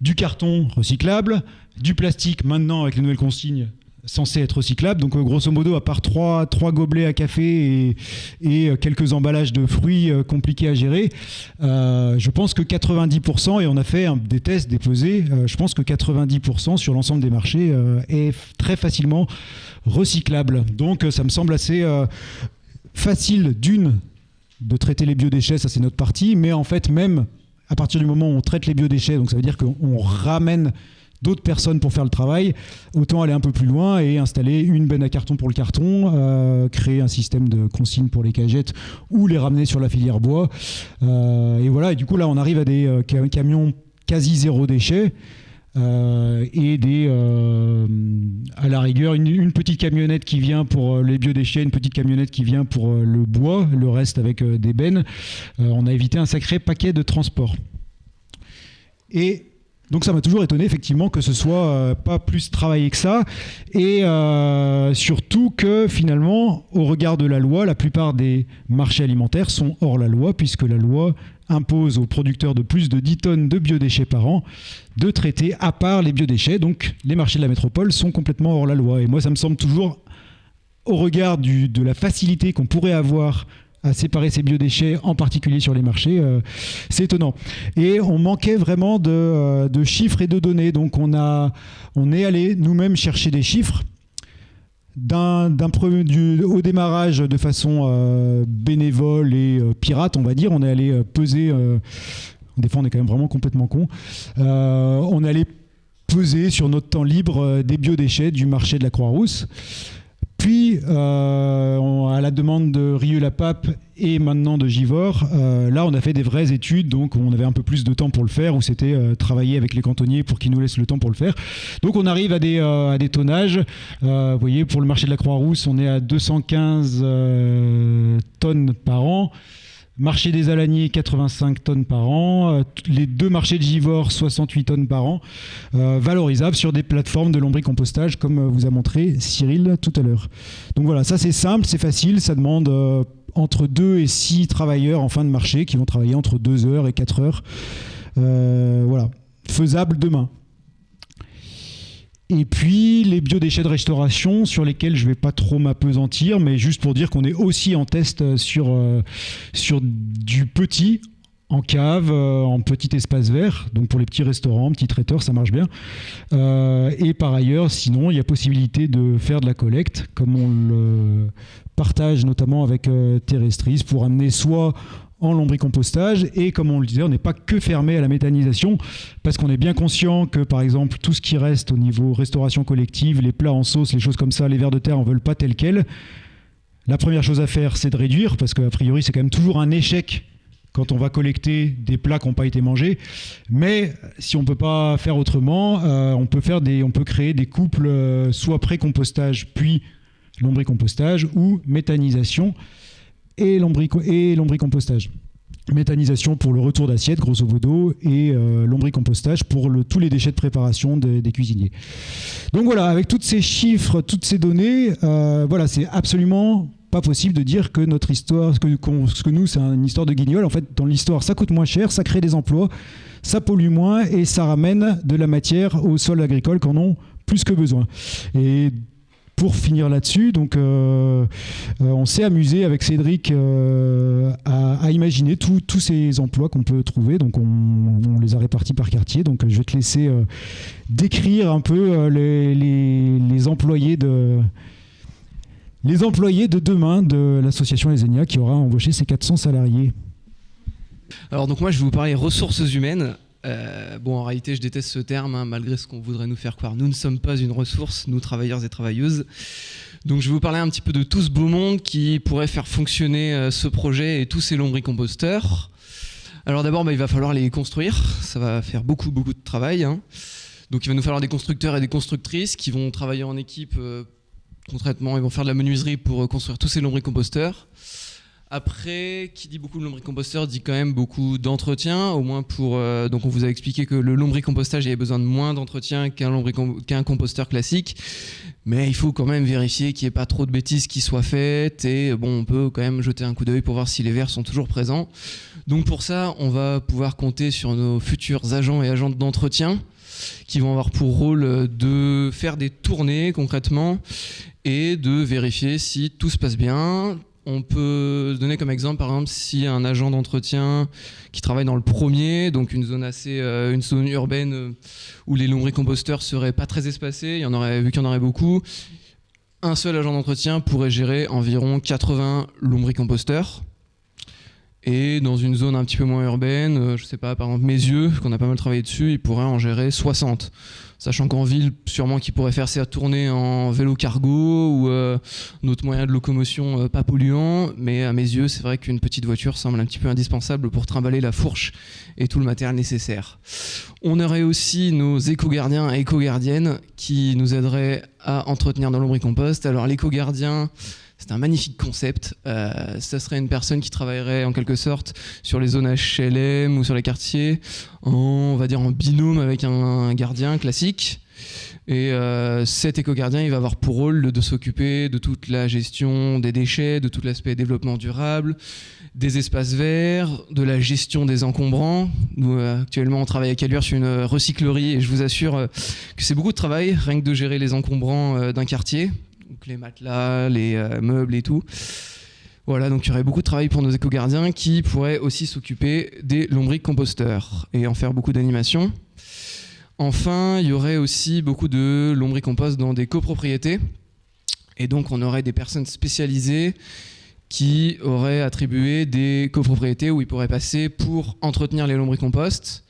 Du carton recyclable, du plastique, maintenant, avec les nouvelles consignes, censés être recyclables. Donc grosso modo, à part trois gobelets à café et quelques emballages de fruits compliqués à gérer, je pense que 90%, et on a fait des tests, des pesées, je pense que 90% sur l'ensemble des marchés est très facilement recyclable. Donc ça me semble assez facile de traiter les biodéchets, ça c'est notre partie, mais en fait même à partir du moment où on traite les biodéchets, donc ça veut dire qu'on ramène d'autres personnes pour faire le travail, autant aller un peu plus loin et installer une benne à carton pour le carton, créer un système de consigne pour les cagettes ou les ramener sur la filière bois. Et voilà, et du coup là on arrive à des camions quasi zéro déchet. Et à la rigueur une petite camionnette qui vient pour les biodéchets, une petite camionnette qui vient pour le bois, le reste avec des bennes. On a évité un sacré paquet de transport. Et donc ça m'a toujours étonné effectivement que ce soit pas plus travaillé que ça, et surtout que finalement au regard de la loi, la plupart des marchés alimentaires sont hors la loi, puisque la loi impose aux producteurs de plus de 10 tonnes de biodéchets par an de traiter à part les biodéchets. Donc les marchés de la métropole sont complètement hors la loi. Et moi ça me semble toujours, au regard de la facilité qu'on pourrait avoir à séparer ces biodéchets, en particulier sur les marchés, c'est étonnant. Et on manquait vraiment de chiffres et de données. Donc on est allé nous-mêmes chercher des chiffres. Au démarrage, de façon bénévole et pirate, on va dire, on est allé peser. Des fois, on est quand même vraiment complètement con. On est allé peser sur notre temps libre des biodéchets du marché de la Croix-Rousse. Puis, à la demande de Rieux-la-Pape et maintenant de Givors, là, on a fait des vraies études, donc on avait un peu plus de temps pour le faire, où c'était travailler avec les cantonniers pour qu'ils nous laissent le temps pour le faire. Donc, on arrive à des tonnages. Vous voyez, pour le marché de la Croix-Rousse, on est à 215 tonnes par an. Marché des Alaniers, 85 tonnes par an. Les deux marchés de Givors, 68 tonnes par an. Valorisables sur des plateformes de lombricompostage, comme vous a montré Cyril tout à l'heure. Donc voilà, ça c'est simple, c'est facile. Ça demande entre 2 et 6 travailleurs en fin de marché qui vont travailler entre 2 heures et 4 heures. Voilà, faisable demain. Et puis les biodéchets de restauration, sur lesquels je ne vais pas trop m'appesantir, mais juste pour dire qu'on est aussi en test sur du petit, en cave, en petit espace vert, donc pour les petits restaurants, petits traiteurs, ça marche bien. Et par ailleurs, sinon, il y a possibilité de faire de la collecte, comme on le partage notamment avec Terrestris, pour amener soit en lombricompostage, et comme on le disait, on n'est pas que fermé à la méthanisation, parce qu'on est bien conscient que par exemple tout ce qui reste au niveau restauration collective, les plats en sauce, les choses comme ça, les vers de terre, on ne veut pas tel quel. La première chose à faire, c'est de réduire, parce qu'a priori c'est quand même toujours un échec quand on va collecter des plats qui n'ont pas été mangés. Mais si on ne peut pas faire autrement, on peut créer des couples soit pré-compostage puis lombricompostage, ou méthanisation et lombricompostage. Méthanisation pour le retour d'assiette, grosso modo, et lombricompostage pour tous les déchets de préparation des cuisiniers. Donc voilà, avec tous ces chiffres, toutes ces données, voilà, c'est absolument pas possible de dire que notre histoire, que nous, c'est une histoire de guignol. En fait, dans l'histoire, ça coûte moins cher, ça crée des emplois, ça pollue moins et ça ramène de la matière aux sols agricoles qui en ont plus que besoin. Et pour finir là-dessus, donc, on s'est amusé avec Cédric à imaginer tous ces emplois qu'on peut trouver. Donc on les a répartis par quartier. Donc je vais te laisser décrire un peu les employés de demain de l'association Lesenia, qui aura embauché ses 400 salariés. Alors donc moi je vais vous parler ressources humaines. En réalité je déteste ce terme, hein, malgré ce qu'on voudrait nous faire croire. Nous ne sommes pas une ressource, nous travailleurs et travailleuses. Donc je vais vous parler un petit peu de tout ce beau monde qui pourrait faire fonctionner ce projet et tous ces lombricomposteurs. Alors d'abord il va falloir les construire, ça va faire beaucoup de travail, hein. Donc il va nous falloir des constructeurs et des constructrices qui vont travailler en équipe. Concrètement, ils vont faire de la menuiserie pour construire tous ces lombricomposteurs. Après, qui dit beaucoup de lombricomposteur dit quand même beaucoup d'entretien, au moins pour... donc on vous a expliqué que le lombricompostage avait besoin de moins d'entretien qu'un composteur classique, mais il faut quand même vérifier qu'il n'y ait pas trop de bêtises qui soient faites, et on peut quand même jeter un coup d'œil pour voir si les vers sont toujours présents. Donc pour ça, on va pouvoir compter sur nos futurs agents et agentes d'entretien. qui vont avoir pour rôle de faire des tournées concrètement et de vérifier si tout se passe bien. On peut donner comme exemple, par exemple, si un agent d'entretien qui travaille dans le premier, donc une zone urbaine où les lombricomposteurs seraient pas très espacés, vu qu'il y en aurait beaucoup, un seul agent d'entretien pourrait gérer environ 80 lombricomposteurs. Et dans une zone un petit peu moins urbaine, je sais pas, par exemple Mézieux, qu'on a pas mal travaillé dessus, il pourrait en gérer 60. Sachant qu'en ville, sûrement qu'il pourrait faire sa tournée en vélo cargo ou d'autres moyens de locomotion pas polluants. Mais à mes yeux, c'est vrai qu'une petite voiture semble un petit peu indispensable pour trimballer la fourche et tout le matériel nécessaire. On aurait aussi nos éco-gardiens et éco-gardiennes qui nous aideraient à entretenir nos lombricompost. Alors l'éco-gardien, c'est un magnifique concept. Ça serait une personne qui travaillerait en quelque sorte sur les zones HLM ou sur les quartiers, on va dire en binôme avec un gardien classique. Et cet éco-gardien, il va avoir pour rôle de s'occuper de toute la gestion des déchets, de tout l'aspect développement durable, des espaces verts, de la gestion des encombrants. Nous, actuellement, on travaille avec Allure sur une recyclerie et je vous assure que c'est beaucoup de travail, rien que de gérer les encombrants d'un quartier. Donc les matelas, les meubles et tout. Voilà, donc il y aurait beaucoup de travail pour nos éco-gardiens qui pourraient aussi s'occuper des lombricomposteurs et en faire beaucoup d'animations. Enfin, il y aurait aussi beaucoup de lombricompost dans des copropriétés. Et donc on aurait des personnes spécialisées qui auraient attribué des copropriétés où ils pourraient passer pour entretenir les lombricomposts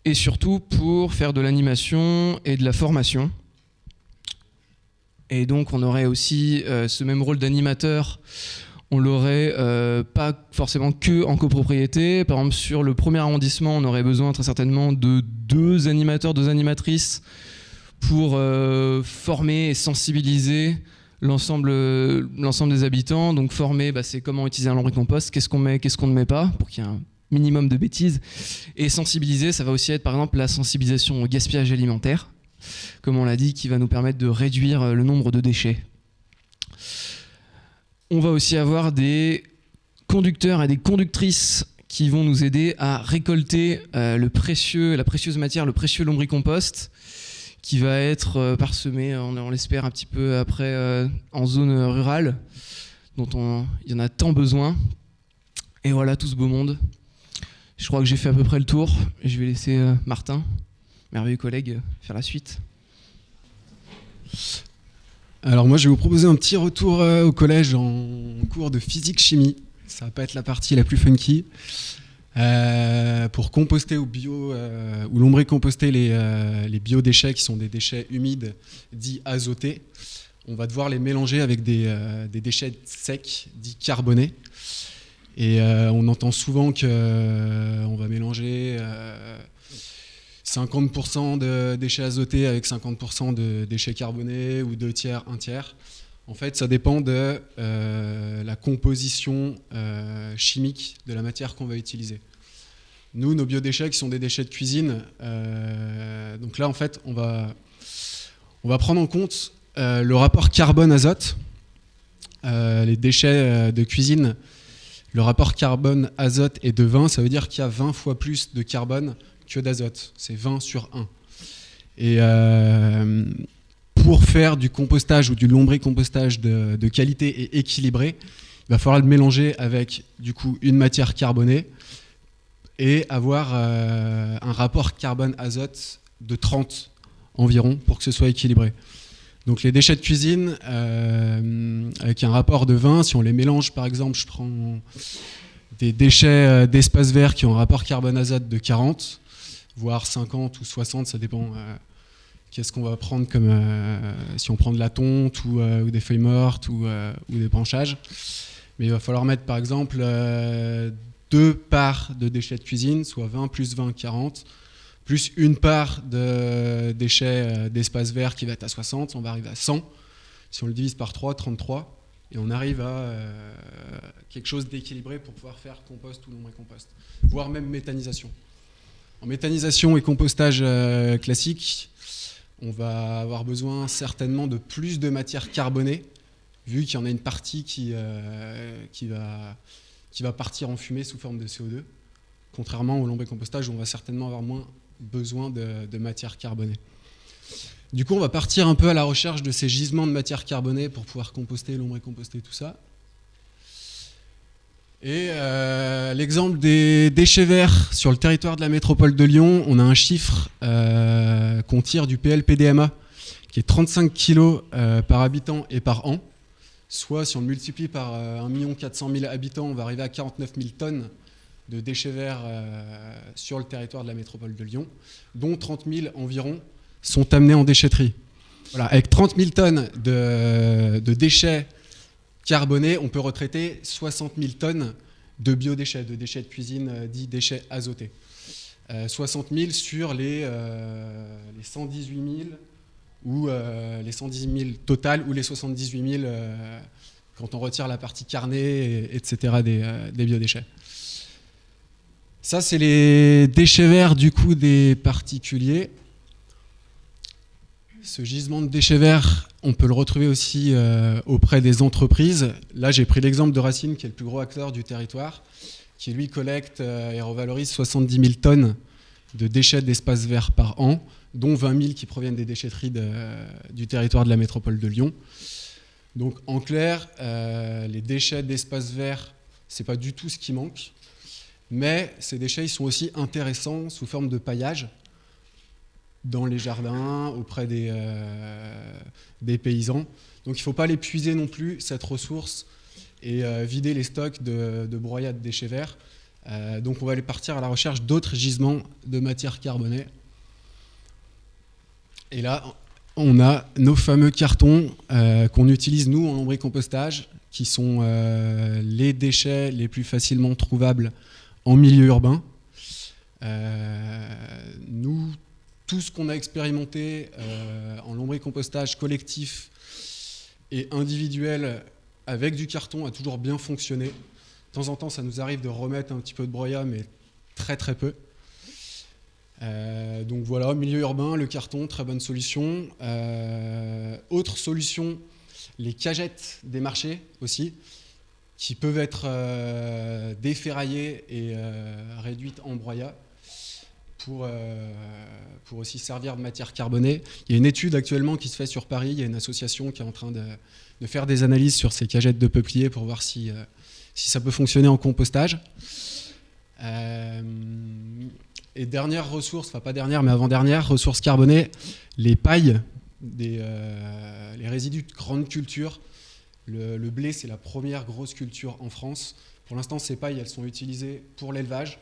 et surtout pour faire de l'animation et de la formation. Et donc on aurait aussi ce même rôle d'animateur, on l'aurait pas forcément que en copropriété. Par exemple sur le premier arrondissement, on aurait besoin très certainement de 2 animateurs, 2 animatrices pour former et sensibiliser l'ensemble des habitants. Donc former, c'est comment utiliser un lombricompost, qu'est-ce qu'on met, qu'est-ce qu'on ne met pas, pour qu'il y ait un minimum de bêtises. Et sensibiliser, ça va aussi être par exemple la sensibilisation au gaspillage alimentaire, comme on l'a dit, qui va nous permettre de réduire le nombre de déchets. On va aussi avoir des conducteurs et des conductrices qui vont nous aider à récolter la précieuse matière, le précieux lombricompost, qui va être parsemé, on l'espère un petit peu après, en zone rurale, dont il y en a tant besoin. Et voilà tout ce beau monde. Je crois que j'ai fait à peu près le tour. Je vais laisser Martin, merveilleux collègue, faire la suite. Alors moi je vais vous proposer un petit retour au collège en cours de physique-chimie. Ça va pas être la partie la plus funky. Pour composter ou lombricomposter les biodéchets qui sont des déchets humides dits azotés, on va devoir les mélanger avec des déchets secs dits carbonés. Et on entend souvent qu'on va mélanger 50% de déchets azotés avec 50% de déchets carbonés ou 2 tiers, 1 tiers. En fait, ça dépend de la composition chimique de la matière qu'on va utiliser. Nous, nos biodéchets qui sont des déchets de cuisine, donc là, en fait, on va prendre en compte le rapport carbone-azote. Les déchets de cuisine, le rapport carbone-azote est de 20, ça veut dire qu'il y a 20 fois plus de carbone que d'azote. C'est 20 sur 1. Et pour faire du compostage ou du lombricompostage de qualité et équilibré, il va falloir le mélanger avec du coup une matière carbonée et avoir un rapport carbone-azote de 30 environ pour que ce soit équilibré. Donc les déchets de cuisine, avec un rapport de 20, si on les mélange, par exemple, je prends des déchets d'espace vert qui ont un rapport carbone-azote de 40, voire 50 ou 60, ça dépend qu'est-ce qu'on va prendre comme si on prend de la tonte ou des feuilles mortes ou des branchages. Mais il va falloir mettre par exemple 2 parts de déchets de cuisine, soit 20 plus 20, 40, plus une part de déchets d'espace vert qui va être à 60, on va arriver à 100. Si on le divise par 3, 33, et on arrive à quelque chose d'équilibré pour pouvoir faire compost ou lombricompost, voire même méthanisation. En méthanisation et compostage classique, on va avoir besoin certainement de plus de matière carbonée, vu qu'il y en a une partie qui va partir en fumée sous forme de CO2, contrairement au lombricompostage où on va certainement avoir moins besoin de matière carbonée. Du coup, on va partir un peu à la recherche de ces gisements de matière carbonée pour pouvoir composter, lombricomposter, tout ça. Et l'exemple des déchets verts sur le territoire de la métropole de Lyon, on a un chiffre qu'on tire du PLPDMA, qui est 35 kg par habitant et par an. Soit, si on le multiplie par 1 400 000 habitants, on va arriver à 49 000 tonnes de déchets verts sur le territoire de la métropole de Lyon, dont 30 000 environ sont amenés en déchetterie. Voilà, avec 30 000 tonnes de déchets carbonés, on peut retraiter 60 000 tonnes de biodéchets, de déchets de cuisine dits déchets azotés. 60 000 sur les 118 000 ou les 110 000 total ou les 78 000 quand on retire la partie carnée, etc. des biodéchets. Ça, c'est les déchets verts du coup des particuliers. Ce gisement de déchets verts, on peut le retrouver aussi auprès des entreprises. Là, j'ai pris l'exemple de Racine, qui est le plus gros acteur du territoire, qui lui collecte et revalorise 70 000 tonnes de déchets d'espaces verts par an, dont 20 000 qui proviennent des déchetteries du territoire de la métropole de Lyon. Donc, en clair, les déchets d'espaces verts, ce n'est pas du tout ce qui manque, mais ces déchets ils sont aussi intéressants sous forme de paillage dans les jardins, auprès des paysans. Donc il ne faut pas l'épuiser non plus, cette ressource, et vider les stocks de broyats de déchets verts. Donc on va aller partir à la recherche d'autres gisements de matière carbonée. Et là, on a nos fameux cartons qu'on utilise, nous, en lombricompostage, qui sont les déchets les plus facilement trouvables en milieu urbain. Nous, tout ce qu'on a expérimenté en lombricompostage collectif et individuel avec du carton a toujours bien fonctionné. De temps en temps, ça nous arrive de remettre un petit peu de broyat, mais très très peu. Donc voilà, milieu urbain, le carton, très bonne solution. Autre solution, les cagettes des marchés aussi, qui peuvent être déferraillées et réduites en broyat pour aussi servir de matière carbonée. Il y a une étude actuellement qui se fait sur Paris, il y a une association qui est en train de faire des analyses sur ces cagettes de peuplier pour voir si ça peut fonctionner en compostage. Et dernière ressource, enfin pas dernière mais avant-dernière, ressource carbonée, les pailles, les résidus de grandes cultures. Le blé, c'est la première grosse culture en France. Pour l'instant, ces pailles, elles sont utilisées pour l'élevage,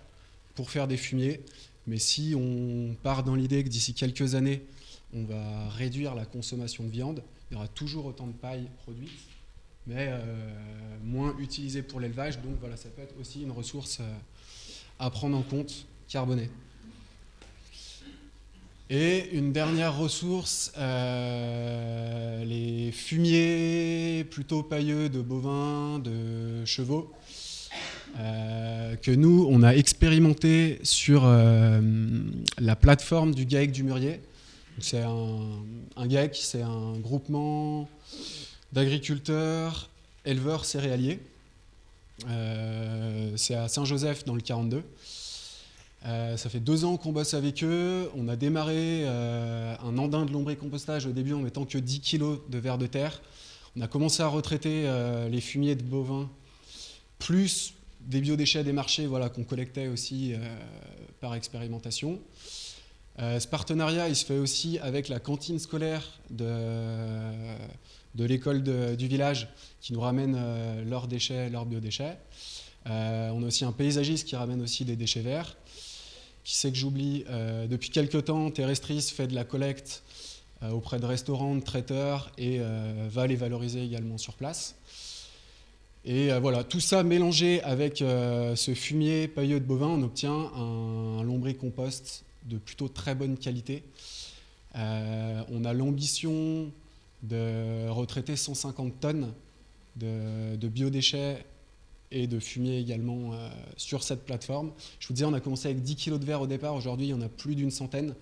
pour faire des fumiers. Mais si on part dans l'idée que d'ici quelques années, on va réduire la consommation de viande, il y aura toujours autant de paille produite, mais moins utilisée pour l'élevage. Donc voilà, ça peut être aussi une ressource à prendre en compte, carbonée. Et une dernière ressource, les fumiers plutôt pailleux de bovins, de chevaux, que nous, on a expérimenté sur la plateforme du GAEC du Murier. C'est un GAEC, c'est un groupement d'agriculteurs, éleveurs céréaliers. C'est à Saint-Joseph dans le 42. Ça fait 2 ans qu'on bosse avec eux. On a démarré un andin de lombricompostage au début en mettant que 10 kg de vers de terre. On a commencé à retraiter les fumiers de bovins, plus des biodéchets des marchés voilà, qu'on collectait aussi par expérimentation. Ce partenariat il se fait aussi avec la cantine scolaire de l'école du village qui nous ramène leurs déchets, leurs biodéchets. On a aussi un paysagiste qui ramène aussi des déchets verts. Qui sait que j'oublie, depuis quelques temps, Terrestris fait de la collecte auprès de restaurants, de traiteurs et va les valoriser également sur place. Et voilà, tout ça mélangé avec ce fumier pailleux de bovin, on obtient un lombricompost de plutôt très bonne qualité. On a l'ambition de retraiter 150 tonnes de biodéchets et de fumier également sur cette plateforme. Je vous disais, on a commencé avec 10 kg de verre au départ. Aujourd'hui, il y en a plus d'une centaine.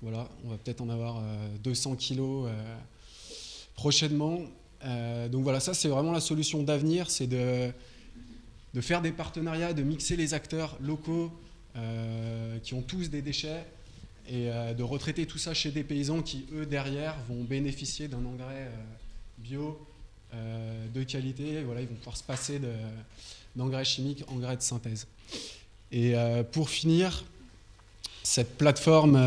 Voilà, on va peut-être en avoir 200 kg prochainement. Donc voilà, ça c'est vraiment la solution d'avenir, c'est de faire des partenariats, de mixer les acteurs locaux qui ont tous des déchets et de retraiter tout ça chez des paysans qui, eux, derrière, vont bénéficier d'un engrais bio de qualité. Voilà, ils vont pouvoir se passer d'engrais chimiques, engrais de synthèse. Et pour finir, cette plateforme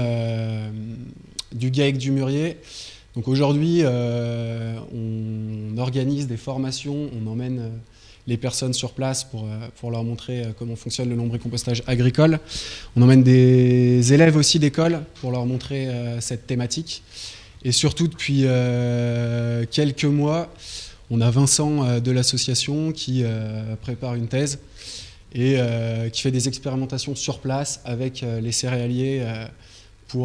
du GAEC du Mûrier, donc aujourd'hui, on organise des formations, on emmène les personnes sur place pour leur montrer comment fonctionne le lombricompostage agricole. On emmène des élèves aussi d'école pour leur montrer cette thématique. Et surtout, depuis quelques mois, on a Vincent de l'association qui prépare une thèse et qui fait des expérimentations sur place avec les céréaliers il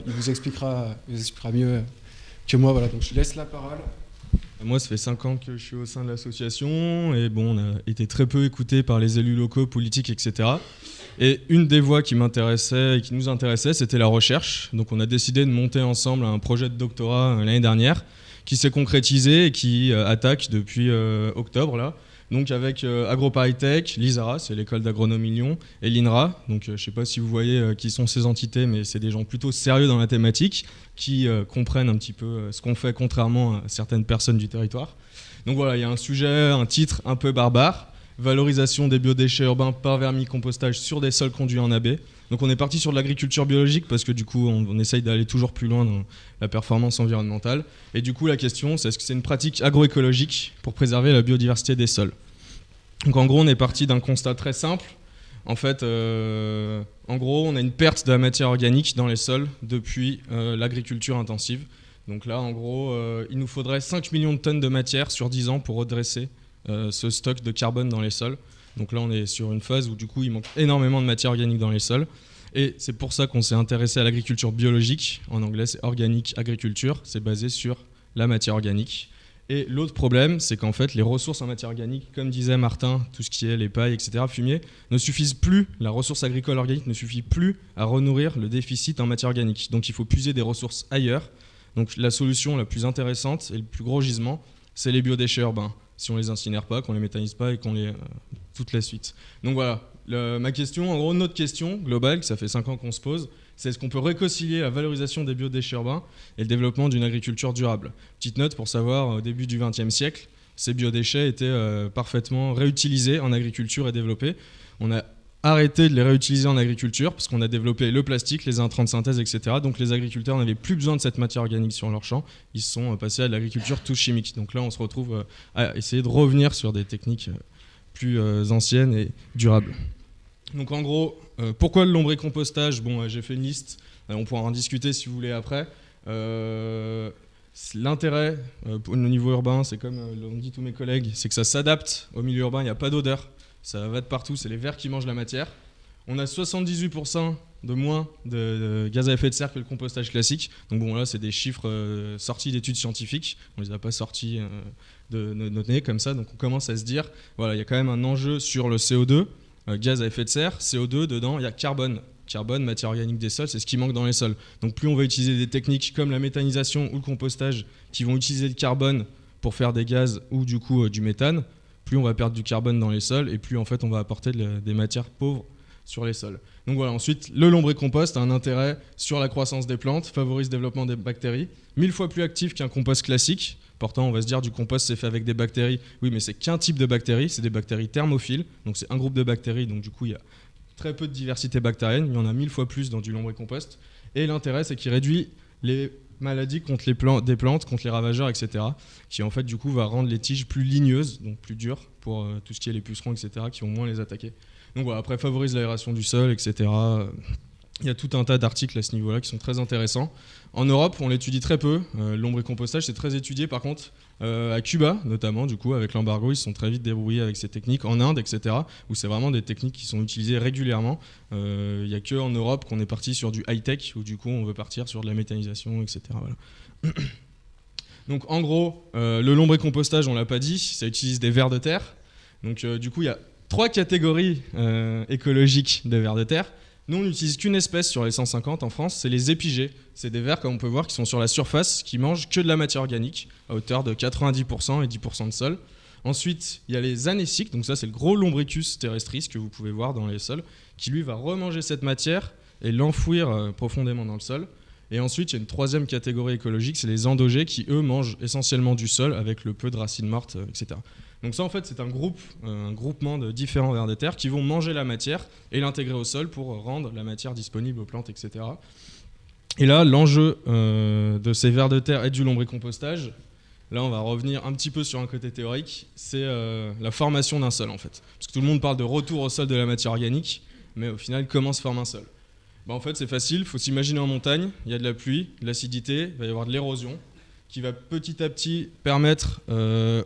vous expliquera mieux que moi. Voilà, donc je laisse la parole. Moi, ça fait 5 ans que je suis au sein de l'association et bon, on a été très peu écoutés par les élus locaux, politiques, etc. Et une des voies qui m'intéressait et qui nous intéressait, c'était la recherche. Donc on a décidé de monter ensemble un projet de doctorat l'année dernière qui s'est concrétisé et qui attaque depuis octobre là. Donc avec AgroParisTech, l'ISARA, c'est l'école d'agronomie Lyon, et l'INRA. Donc je ne sais pas si vous voyez qui sont ces entités, mais c'est des gens plutôt sérieux dans la thématique, qui comprennent un petit peu ce qu'on fait, contrairement à certaines personnes du territoire. Donc voilà, il y a un sujet, un titre un peu barbare, valorisation des biodéchets urbains par vermicompostage sur des sols conduits en AB. Donc on est parti sur de l'agriculture biologique parce que du coup on essaye d'aller toujours plus loin dans la performance environnementale. Et du coup la question c'est est-ce que c'est une pratique agroécologique pour préserver la biodiversité des sols. Donc en gros on est parti d'un constat très simple. En fait en gros on a une perte de la matière organique dans les sols depuis l'agriculture intensive. Donc là en gros il nous faudrait 5 millions de tonnes de matière sur 10 ans pour redresser ce stock de carbone dans les sols. Donc là, on est sur une phase où du coup, il manque énormément de matière organique dans les sols. Et c'est pour ça qu'on s'est intéressé à l'agriculture biologique. En anglais, c'est Organic Agriculture. C'est basé sur la matière organique. Et l'autre problème, c'est qu'en fait, les ressources en matière organique, comme disait Martin, tout ce qui est les pailles, etc., fumier, ne suffisent plus. La ressource agricole organique ne suffit plus à renourrir le déficit en matière organique. Donc il faut puiser des ressources ailleurs. Donc la solution la plus intéressante et le plus gros gisement, c'est les biodéchets urbains. Si on les incinère pas, qu'on les méthanise pas et qu'on les... toute la suite. Donc voilà, ma question, en gros, notre question globale, que ça fait 5 ans qu'on se pose, c'est est-ce qu'on peut réconcilier la valorisation des biodéchets urbains et le développement d'une agriculture durable. Petite note pour savoir, au début du XXe siècle, ces biodéchets étaient parfaitement réutilisés en agriculture et développés. On a arrêté de les réutiliser en agriculture parce qu'on a développé le plastique, les intrants de synthèse, etc. Donc les agriculteurs n'avaient plus besoin de cette matière organique sur leur champ. Ils se sont passés à de l'agriculture tout chimique. Donc là, on se retrouve à essayer de revenir sur des techniques plus anciennes et durables. Donc en gros, pourquoi le lombricompostage ? Bon, j'ai fait une liste, on pourra en discuter si vous voulez après. L'intérêt au niveau urbain, c'est comme l'ont dit tous mes collègues, c'est que ça s'adapte au milieu urbain, il n'y a pas d'odeur. Ça va de partout, c'est les vers qui mangent la matière. On a 78% de moins de gaz à effet de serre que le compostage classique. Donc bon, là, c'est des chiffres sortis d'études scientifiques. On ne les a pas sortis de notre nez comme ça. Donc on commence à se dire, voilà, il y a quand même un enjeu sur le CO2, gaz à effet de serre, CO2, dedans, il y a carbone. Carbone, matière organique des sols, c'est ce qui manque dans les sols. Donc plus on va utiliser des techniques comme la méthanisation ou le compostage qui vont utiliser le carbone pour faire des gaz ou du coup du méthane, plus on va perdre du carbone dans les sols et plus en fait on va apporter des matières pauvres sur les sols. Donc voilà, ensuite le lombricompost a un intérêt sur la croissance des plantes, favorise le développement des bactéries, 1000 fois plus actif qu'un compost classique. Pourtant on va se dire du compost c'est fait avec des bactéries, oui mais c'est qu'un type de bactéries, c'est des bactéries thermophiles, donc c'est un groupe de bactéries, donc du coup il y a très peu de diversité bactérienne, il y en a 1000 fois plus dans du lombricompost. Et l'intérêt c'est qu'il réduit les maladies contre des plantes, contre les ravageurs, etc. Qui en fait du coup va rendre les tiges plus ligneuses, donc plus dures pour tout ce qui est les pucerons, etc. qui vont moins les attaquer. Donc voilà, après favorise l'aération du sol, etc. Il y a tout un tas d'articles à ce niveau-là qui sont très intéressants. En Europe, on l'étudie très peu. Lombricompostage, c'est très étudié. Par contre, à Cuba, notamment, du coup, avec l'embargo, ils se sont très vite débrouillés avec ces techniques. En Inde, etc., où c'est vraiment des techniques qui sont utilisées régulièrement. Il n'y a qu'en Europe qu'on est parti sur du high-tech, où du coup, on veut partir sur de la méthanisation, etc. Voilà. Donc, en gros, le lombricompostage, on ne l'a pas dit, ça utilise des vers de terre. Donc, du coup, il y a 3 catégories écologiques de vers de terre. Nous, on n'utilise qu'une espèce sur les 150 en France, c'est les épigées. C'est des vers, comme on peut voir, qui sont sur la surface, qui mangent que de la matière organique, à hauteur de 90% et 10% de sol. Ensuite, il y a les anéciques, donc ça c'est le gros lombricus terrestris que vous pouvez voir dans les sols, qui lui va remanger cette matière et l'enfouir profondément dans le sol. Et ensuite, il y a une troisième catégorie écologique, c'est les endogés qui, eux, mangent essentiellement du sol avec le peu de racines mortes, etc. Donc ça, en fait, c'est un groupement de différents vers de terre qui vont manger la matière et l'intégrer au sol pour rendre la matière disponible aux plantes, etc. Et là, l'enjeu de ces vers de terre et du lombricompostage, là, on va revenir un petit peu sur un côté théorique, c'est la formation d'un sol, en fait. Parce que tout le monde parle de retour au sol de la matière organique, mais au final, comment se forme un sol ? En fait, c'est facile, il faut s'imaginer en montagne, il y a de la pluie, de l'acidité, il va y avoir de l'érosion, qui va petit à petit permettre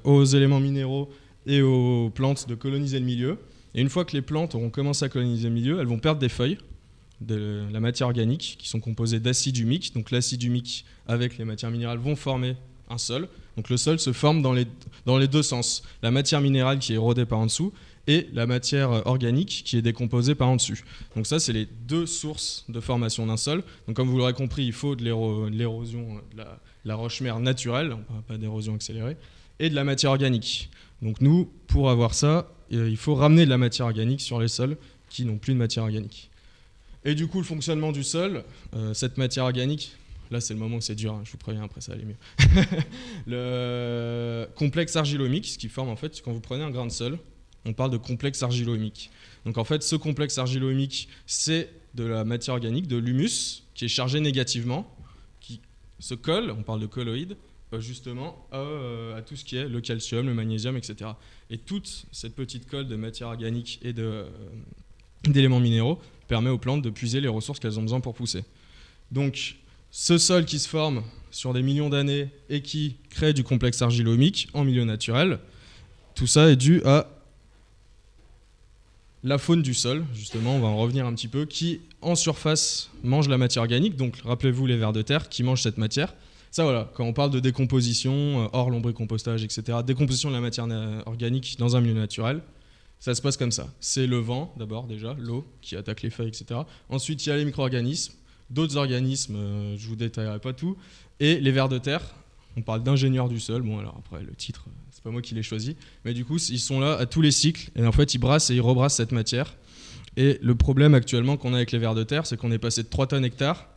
aux éléments minéraux et aux plantes de coloniser le milieu. Et une fois que les plantes auront commencé à coloniser le milieu, elles vont perdre des feuilles, de la matière organique, qui sont composées d'acide humique. Donc l'acide humique avec les matières minérales vont former un sol. Donc le sol se forme dans les deux sens. La matière minérale qui est érodée par en dessous et la matière organique qui est décomposée par en dessus. Donc ça, c'est les deux sources de formation d'un sol. Donc comme vous l'aurez compris, il faut de l'érosion, de la roche-mère naturelle, on ne parle pas d'érosion accélérée, et de la matière organique. Donc nous, pour avoir ça, il faut ramener de la matière organique sur les sols qui n'ont plus de matière organique. Et du coup, le fonctionnement du sol, cette matière organique, là c'est le moment où c'est dur, hein, je vous préviens, après ça allait mieux. Le complexe argilo-humique, ce qui forme en fait, quand vous prenez un grain de sol, on parle de complexe argilo-humique. Donc en fait, ce complexe argilo-humique, c'est de la matière organique, de l'humus, qui est chargé négativement, qui se colle, on parle de colloïdes, justement à tout ce qui est le calcium, le magnésium, etc. Et toute cette petite colle de matière organique et d'éléments minéraux permet aux plantes de puiser les ressources qu'elles ont besoin pour pousser. Donc ce sol qui se forme sur des millions d'années et qui crée du complexe argilo-humique en milieu naturel, tout ça est dû à la faune du sol, justement, on va en revenir un petit peu, qui en surface mange la matière organique, donc rappelez-vous les vers de terre qui mangent cette matière. Ça voilà, quand on parle de décomposition, hors lombricompostage, etc., décomposition de la matière organique dans un milieu naturel, ça se passe comme ça. C'est le vent, d'abord déjà, l'eau qui attaque les feuilles, etc. Ensuite, il y a les micro-organismes, d'autres organismes, je vous détaillerai pas tout, et les vers de terre. On parle d'ingénieurs du sol, bon alors après le titre, c'est pas moi qui l'ai choisi, mais du coup ils sont là à tous les cycles, et en fait ils brassent et ils rebrassent cette matière. Et le problème actuellement qu'on a avec les vers de terre, c'est qu'on est passé de 3 tonnes hectares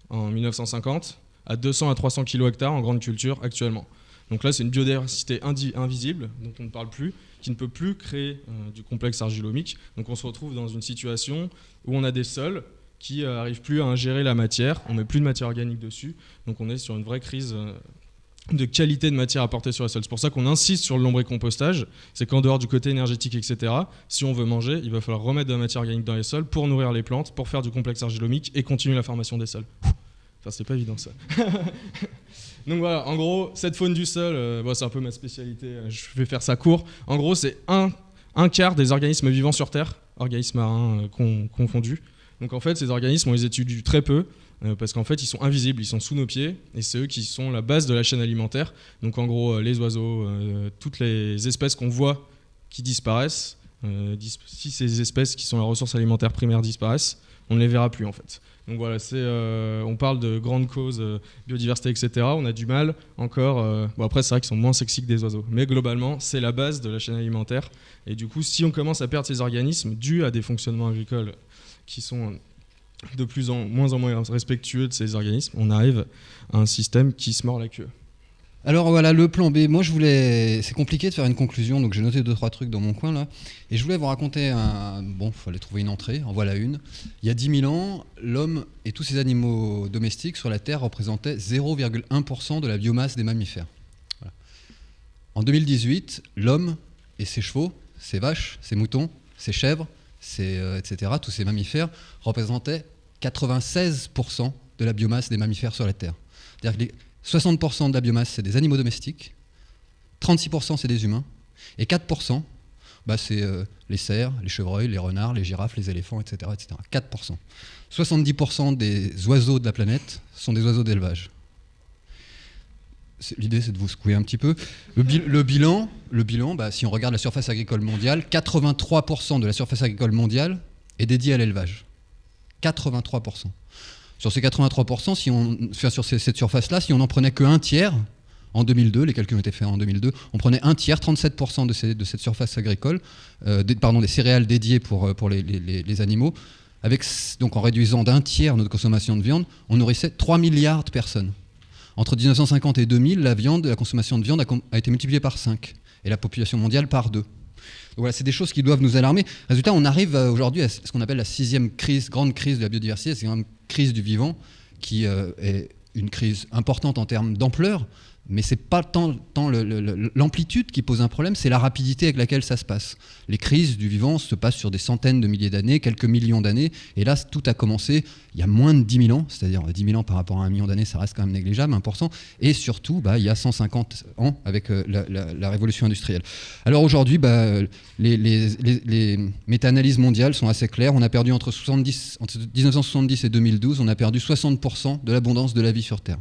en 1950 à 200 à 300 kg hectares en grande culture actuellement. Donc là c'est une biodiversité invisible, dont on ne parle plus, qui ne peut plus créer du complexe argilo-humique. Donc on se retrouve dans une situation où on a des sols qui n'arrivent plus à ingérer la matière, on ne met plus de matière organique dessus, donc on est sur une vraie crise de qualité de matière apportée sur le sol. C'est pour ça qu'on insiste sur le lombricompostage, c'est qu'en dehors du côté énergétique, etc., si on veut manger, il va falloir remettre de la matière organique dans les sols pour nourrir les plantes, pour faire du complexe argilo-humique et continuer la formation des sols. Enfin, c'est pas évident ça. Donc voilà, en gros, cette faune du sol, c'est un peu ma spécialité, je vais faire ça court. En gros, c'est un quart des organismes vivants sur Terre, organismes marins confondus. Donc en fait, ces organismes, on les étudie très peu, parce qu'en fait, ils sont invisibles, ils sont sous nos pieds, et c'est eux qui sont la base de la chaîne alimentaire. Donc en gros, les oiseaux, toutes les espèces qu'on voit qui disparaissent, si ces espèces qui sont la ressource alimentaire primaire disparaissent, on ne les verra plus en fait. Donc voilà, on parle de grandes causes, biodiversité, etc. On a du mal encore. Après, c'est vrai qu'ils sont moins sexy que des oiseaux. Mais globalement, c'est la base de la chaîne alimentaire. Et du coup, si on commence à perdre ces organismes dus à des fonctionnements agricoles qui sont de moins en moins respectueux de ces organismes, on arrive à un système qui se mord la queue. Alors voilà, le plan B. Moi, c'est compliqué de faire une conclusion, donc j'ai noté 2-3 trucs dans mon coin là. Et je voulais vous raconter il fallait trouver une entrée, en voilà une. Il y a 10 000 ans, l'homme et tous ses animaux domestiques sur la Terre représentaient 0,1% de la biomasse des mammifères. Voilà. En 2018, l'homme et ses chevaux, ses vaches, ses moutons, ses chèvres, etc., tous ces mammifères représentaient 96% de la biomasse des mammifères sur la Terre. C'est-à-dire que 60% de la biomasse, c'est des animaux domestiques, 36% c'est des humains, et 4%, c'est les cerfs, les chevreuils, les renards, les girafes, les éléphants, etc. 4%. 70% des oiseaux de la planète sont des oiseaux d'élevage. L'idée, c'est de vous secouer un petit peu. Le bilan, si on regarde la surface agricole mondiale, 83% de la surface agricole mondiale est dédiée à l'élevage. 83%. Sur ces 83%, sur cette surface-là, si on n'en prenait qu'un tiers, en 2002, les calculs ont été faits en 2002, on prenait un tiers, 37% de cette surface agricole, des céréales dédiées pour les animaux, Donc en réduisant d'un tiers notre consommation de viande, on nourrissait 3 milliards de personnes. Entre 1950 et 2000, la consommation de viande a été multipliée par 5 et la population mondiale par 2. Donc voilà, c'est des choses qui doivent nous alarmer. Résultat, on arrive aujourd'hui à ce qu'on appelle la 6e grande crise de la biodiversité, c'est une crise du vivant qui est une crise importante en termes d'ampleur, mais ce n'est pas tant l'amplitude qui pose un problème, c'est la rapidité avec laquelle ça se passe. Les crises du vivant se passent sur des centaines de milliers d'années, quelques millions d'années, et là, tout a commencé il y a moins de 10 000 ans, c'est-à-dire 10 000 ans par rapport à 1 million d'années, ça reste quand même négligeable, 1%, et surtout, il y a 150 ans avec la révolution industrielle. Alors aujourd'hui, les méta-analyses mondiales sont assez claires. On a perdu entre 1970 et 2012, on a perdu 60% de l'abondance de la vie sur Terre.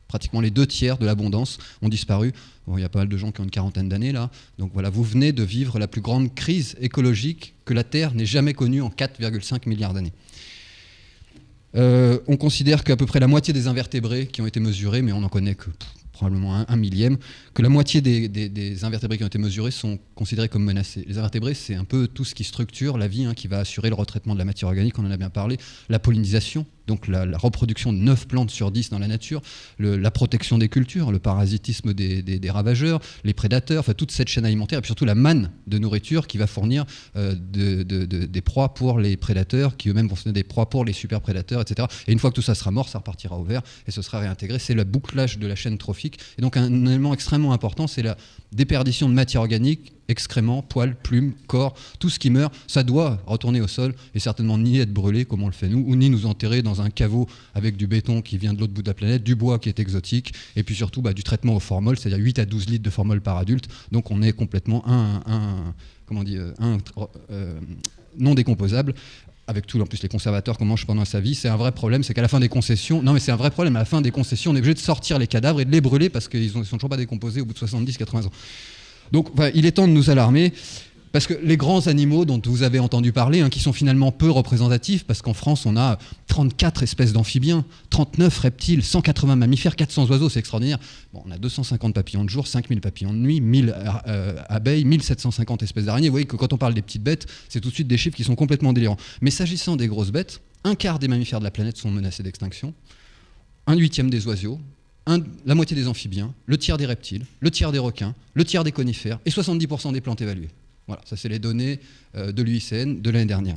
Pratiquement les 2 tiers de l'abondance ont disparu. Bon, il y a pas mal de gens qui ont une quarantaine d'années là. Donc voilà, vous venez de vivre la plus grande crise écologique que la Terre n'ait jamais connue en 4,5 milliards d'années. On considère qu'à peu près la moitié des invertébrés qui ont été mesurés, mais on n'en connaît que probablement un millième, que la moitié des invertébrés qui ont été mesurés sont considérés comme menacés. Les invertébrés, c'est un peu tout ce qui structure la vie, qui va assurer le retraitement de la matière organique, on en a bien parlé, la pollinisation, donc la reproduction de 9 plantes sur 10 dans la nature, la protection des cultures, le parasitisme des ravageurs, les prédateurs, enfin toute cette chaîne alimentaire, et puis surtout la manne de nourriture qui va fournir des proies pour les prédateurs, qui eux-mêmes vont fournir des proies pour les super prédateurs, etc. Et une fois que tout ça sera mort, ça repartira au vert et ce sera réintégré. C'est le bouclage de la chaîne trophique. Et donc un élément extrêmement important, c'est la déperdition de matière organique, excréments, poils, plumes, corps, tout ce qui meurt, ça doit retourner au sol et certainement ni être brûlé comme on le fait nous, ou ni nous enterrer dans un caveau avec du béton qui vient de l'autre bout de la planète, du bois qui est exotique, et puis surtout du traitement au formol, c'est-à-dire 8 à 12 litres de formol par adulte. Donc on est complètement non décomposable. Avec tout en plus les conservateurs qu'on mange pendant sa vie, c'est un vrai problème, c'est qu'à la fin des concessions, à la fin des concessions, on est obligé de sortir les cadavres et de les brûler parce qu'ils ne sont toujours pas décomposés au bout de 70-80 ans. Donc il est temps de nous alarmer, parce que les grands animaux dont vous avez entendu parler, qui sont finalement peu représentatifs, parce qu'en France on a 34 espèces d'amphibiens, 39 reptiles, 180 mammifères, 400 oiseaux, c'est extraordinaire. Bon, on a 250 papillons de jour, 5000 papillons de nuit, 1000 abeilles, 1750 espèces d'araignées. Vous voyez que quand on parle des petites bêtes, c'est tout de suite des chiffres qui sont complètement délirants. Mais s'agissant des grosses bêtes, 1/4 des mammifères de la planète sont menacés d'extinction, 1/8 des oiseaux, la moitié des amphibiens, le tiers des reptiles, le tiers des requins, le tiers des conifères et 70% des plantes évaluées. Voilà, ça c'est les données de l'UICN de l'année dernière.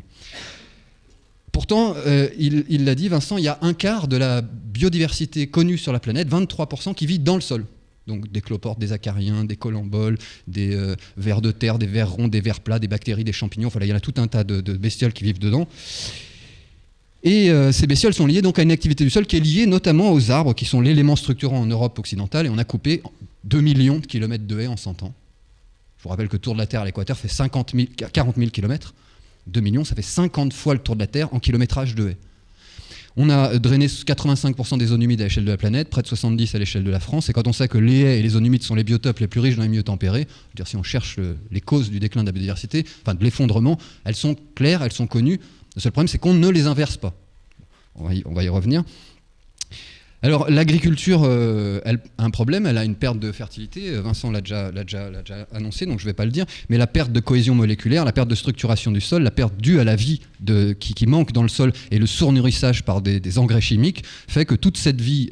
Pourtant, il l'a dit Vincent, il y a 1/4 de la biodiversité connue sur la planète, 23%, qui vit dans le sol. Donc des cloportes, des acariens, des colamboles, des vers de terre, des vers ronds, des vers plats, des bactéries, des champignons, il y en a tout un tas de bestioles qui vivent dedans. Et ces bestioles sont liées donc à une activité du sol qui est liée notamment aux arbres, qui sont l'élément structurant en Europe occidentale, et on a coupé 2 millions de kilomètres de haies en 100 ans. Je vous rappelle que le tour de la Terre à l'équateur fait 40 000 kilomètres. 2 millions, ça fait 50 fois le tour de la Terre en kilométrage de haies. On a drainé 85% des zones humides à l'échelle de la planète, près de 70% à l'échelle de la France. Et quand on sait que les haies et les zones humides sont les biotopes les plus riches dans les milieux tempérés, je veux dire, si on cherche les causes du déclin de la biodiversité, de l'effondrement, elles sont claires, elles sont connues. Le seul problème, c'est qu'on ne les inverse pas. On va y revenir. Alors l'agriculture, elle a un problème, elle a une perte de fertilité, Vincent l'a déjà annoncé, donc je ne vais pas le dire, mais la perte de cohésion moléculaire, la perte de structuration du sol, la perte due à la vie qui manque dans le sol et le surnourrissage par des engrais chimiques fait que toute cette vie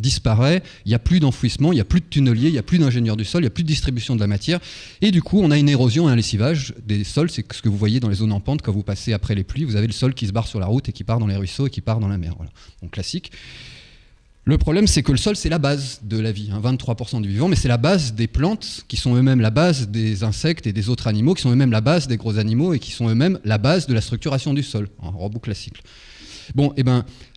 disparaît, il n'y a plus d'enfouissement, il n'y a plus de tunneliers, il n'y a plus d'ingénieurs du sol, il n'y a plus de distribution de la matière, et du coup on a une érosion et un lessivage des sols, c'est ce que vous voyez dans les zones en pente quand vous passez après les pluies, vous avez le sol qui se barre sur la route et qui part dans les ruisseaux et qui part dans la mer, voilà. Donc classique. Le problème, c'est que le sol, c'est la base de la vie, 23% du vivant, mais c'est la base des plantes, qui sont eux-mêmes la base des insectes et des autres animaux, qui sont eux-mêmes la base des gros animaux et qui sont eux-mêmes la base de la structuration du sol, en reboucle la cycle. Bon,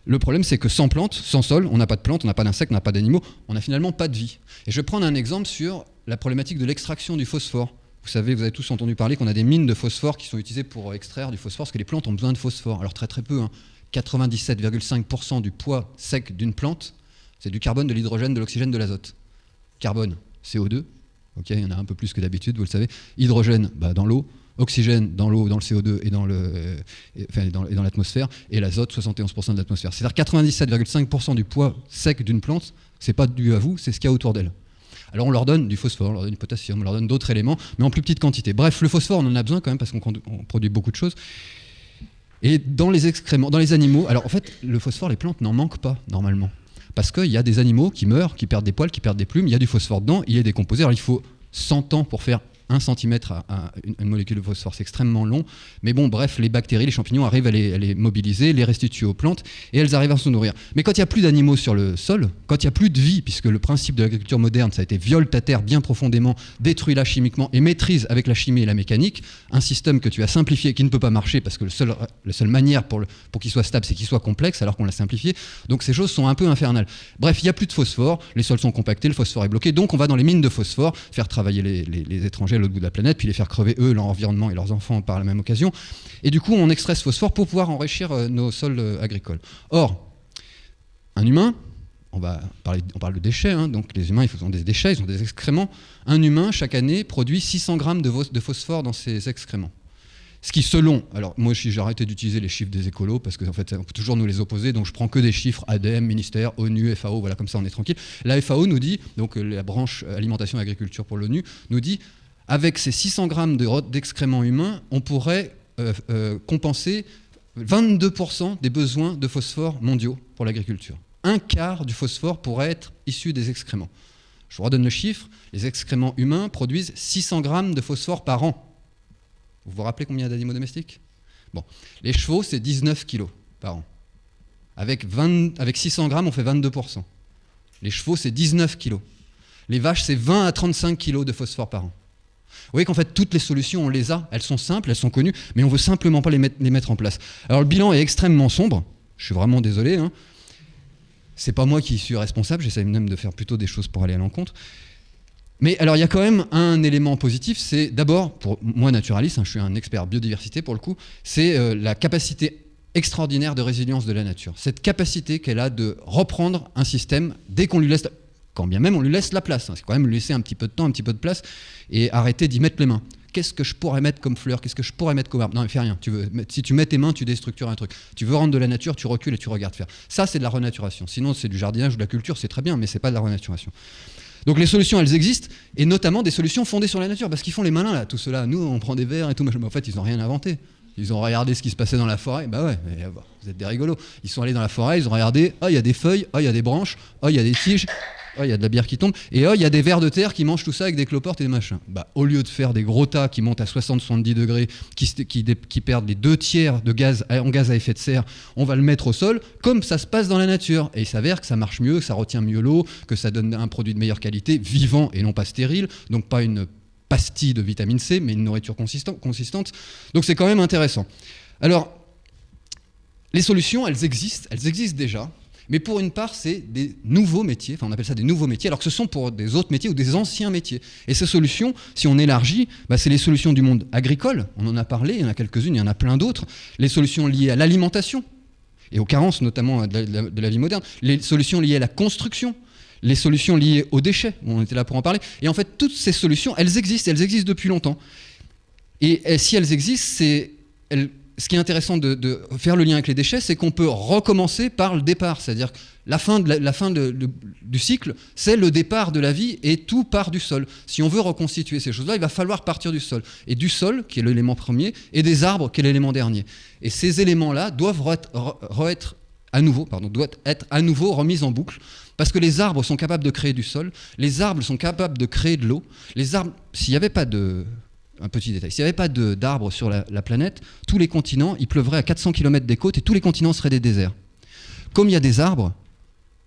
le problème, c'est que sans plantes, sans sol, on n'a pas de plantes, on n'a pas d'insectes, on n'a pas d'animaux, on n'a finalement pas de vie. Et je vais prendre un exemple sur la problématique de l'extraction du phosphore. Vous savez, vous avez tous entendu parler qu'on a des mines de phosphore qui sont utilisées pour extraire du phosphore, parce que les plantes ont besoin de phosphore. Alors très très peu, 97,5% du poids sec d'une plante, c'est du carbone, de l'hydrogène, de l'oxygène, de l'azote. Carbone, CO2, il y en a un peu plus que d'habitude, vous le savez. Hydrogène, dans l'eau. Oxygène, dans l'eau, dans le CO2 et dans l'atmosphère. Et l'azote, 71% de l'atmosphère. C'est-à-dire 97,5% du poids sec d'une plante, c'est pas dû à vous, c'est ce qu'il y a autour d'elle. Alors on leur donne du phosphore, on leur donne du potassium, on leur donne d'autres éléments, mais en plus petite quantité. Bref, le phosphore, on en a besoin quand même parce qu'on produit beaucoup de choses. Et dans les excréments, dans les animaux, alors en fait, le phosphore, les plantes n'en manquent pas normalement. Parce qu'il y a des animaux qui meurent, qui perdent des poils, qui perdent des plumes, il y a du phosphore dedans, il est décomposé. Alors il faut 100 ans pour faire 1 cm à une molécule de phosphore, c'est extrêmement long. Mais bon, bref, les bactéries, les champignons arrivent à les mobiliser, les restituer aux plantes, et elles arrivent à se nourrir. Mais quand il n'y a plus d'animaux sur le sol, quand il n'y a plus de vie, puisque le principe de l'agriculture moderne, ça a été viole ta terre bien profondément, détruis-la chimiquement et maîtrise avec la chimie et la mécanique, un système que tu as simplifié, qui ne peut pas marcher, parce que la seule manière pour qu'il soit stable, c'est qu'il soit complexe, alors qu'on l'a simplifié. Donc ces choses sont un peu infernales. Bref, il n'y a plus de phosphore, les sols sont compactés, le phosphore est bloqué, donc on va dans les mines de phosphore, faire travailler les étrangers à l'autre bout de la planète, puis les faire crever eux, leur environnement et leurs enfants par la même occasion. Et du coup, on extrait ce phosphore pour pouvoir enrichir nos sols agricoles. Or, un humain, on parle de déchets, hein, donc les humains ils ont des déchets, ils ont des excréments. Un humain, chaque année, produit 600 grammes de phosphore dans ses excréments. Ce qui, selon, alors moi j'ai arrêté d'utiliser les chiffres des écolos parce qu'en fait on peut toujours nous les opposer, donc je prends que des chiffres ADEME, ministère, ONU, FAO, voilà, comme ça on est tranquille. La FAO nous dit, donc la branche alimentation et agriculture pour l'ONU, nous dit avec ces 600 grammes d'excréments humains, on pourrait compenser 22% des besoins de phosphore mondiaux pour l'agriculture. Un quart du phosphore pourrait être issu des excréments. Je vous redonne le chiffre, les excréments humains produisent 600 grammes de phosphore par an. Vous vous rappelez combien d'animaux domestiques ? Bon, les chevaux, c'est 19 kilos par an. Avec 600 grammes, on fait 22%. Les chevaux, c'est 19 kilos. Les vaches, c'est 20 à 35 kilos de phosphore par an. Vous voyez qu'en fait, toutes les solutions, on les a. Elles sont simples, elles sont connues, mais on ne veut simplement pas les mettre en place. Alors, le bilan est extrêmement sombre. Je suis vraiment désolé. Hein. C'est pas moi qui suis responsable. J'essaie même de faire plutôt des choses pour aller à l'encontre. Mais alors, il y a quand même un élément positif, c'est d'abord, pour moi naturaliste, hein, je suis un expert biodiversité pour le coup, c'est la capacité extraordinaire de résilience de la nature. Cette capacité qu'elle a de reprendre un système dès qu'on lui laisse, quand bien même on lui laisse la place, hein, c'est quand même lui laisser un petit peu de temps, un petit peu de place, et arrêter d'y mettre les mains. Qu'est-ce que je pourrais mettre comme fleur ? Qu'est-ce que je pourrais mettre comme arbre ? Non, mais fais rien. Si tu mets tes mains, tu déstructures un truc. Tu veux rendre de la nature, tu recules et tu regardes faire. Ça, c'est de la renaturation. Sinon, c'est du jardinage ou de la culture, c'est très bien, mais c'est pas de la renaturation. Donc les solutions, elles existent, et notamment des solutions fondées sur la nature, parce qu'ils font les malins là, tout cela. Nous, on prend des verres et tout, mais en fait, ils n'ont rien inventé. Ils ont regardé ce qui se passait dans la forêt. Bah ouais, mais, vous êtes des rigolos. Ils sont allés dans la forêt, ils ont regardé. Ah, il y a des feuilles. Ah, il y a des branches. Ah, il y a des tiges. Ah, il y a de la bière qui tombe. Et il y a des vers de terre qui mangent tout ça avec des cloportes et des machins. Bah, au lieu de faire des gros tas qui montent à 60-70 degrés, qui perdent les 2/3 en gaz à effet de serre, on va le mettre au sol, comme ça se passe dans la nature. Et il s'avère que ça marche mieux, que ça retient mieux l'eau, que ça donne un produit de meilleure qualité, vivant et non pas stérile. Donc pas une pastille de vitamine C, mais une nourriture consistante. Donc c'est quand même intéressant. Alors, les solutions, elles existent déjà. Mais pour une part, c'est des nouveaux métiers, enfin on appelle ça des nouveaux métiers, alors que ce sont pour des autres métiers ou des anciens métiers. Et ces solutions, si on élargit, c'est les solutions du monde agricole, on en a parlé, il y en a quelques-unes, il y en a plein d'autres, les solutions liées à l'alimentation, et aux carences notamment de la vie moderne, les solutions liées à la construction, les solutions liées aux déchets, on était là pour en parler, et en fait toutes ces solutions, elles existent depuis longtemps. Et si elles existent, ce qui est intéressant de faire le lien avec les déchets, c'est qu'on peut recommencer par le départ. C'est-à-dire que la fin du cycle, c'est le départ de la vie et tout part du sol. Si on veut reconstituer ces choses-là, il va falloir partir du sol. Et du sol, qui est l'élément premier, et des arbres, qui est l'élément dernier. Et ces éléments-là doivent être à nouveau remis en boucle. Parce que les arbres sont capables de créer du sol, les arbres sont capables de créer de l'eau. Les arbres, s'il n'y avait pas de... Un petit détail, s'il n'y avait pas d'arbres sur la planète, tous les continents, il pleuvrait à 400 km des côtes et tous les continents seraient des déserts. Comme il y a des arbres,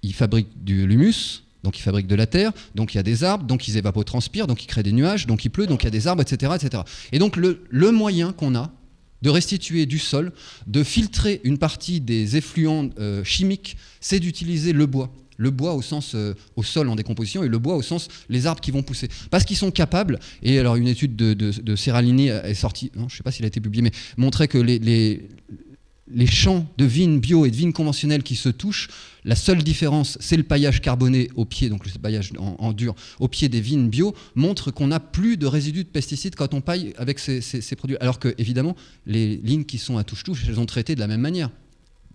ils fabriquent de l'humus, donc ils fabriquent de la terre, donc il y a des arbres, donc ils évapotranspirent, donc ils créent des nuages, donc il pleut, donc il y a des arbres, etc. etc. Et donc le moyen qu'on a de restituer du sol, de filtrer une partie des effluents chimiques, c'est d'utiliser le bois. Le bois au sens au sol en décomposition et le bois au sens les arbres qui vont pousser. Parce qu'ils sont capables, et alors une étude de Serralini est sortie, non, je ne sais pas s'il a été publié, mais montrait que les champs de vignes bio et de vignes conventionnelles qui se touchent, la seule différence, c'est le paillage carboné au pied, donc le paillage en dur, au pied des vignes bio, montre qu'on n'a plus de résidus de pesticides quand on paille avec ces produits. Alors que, évidemment, les lignes qui sont à touche-touche, elles ont traité de la même manière.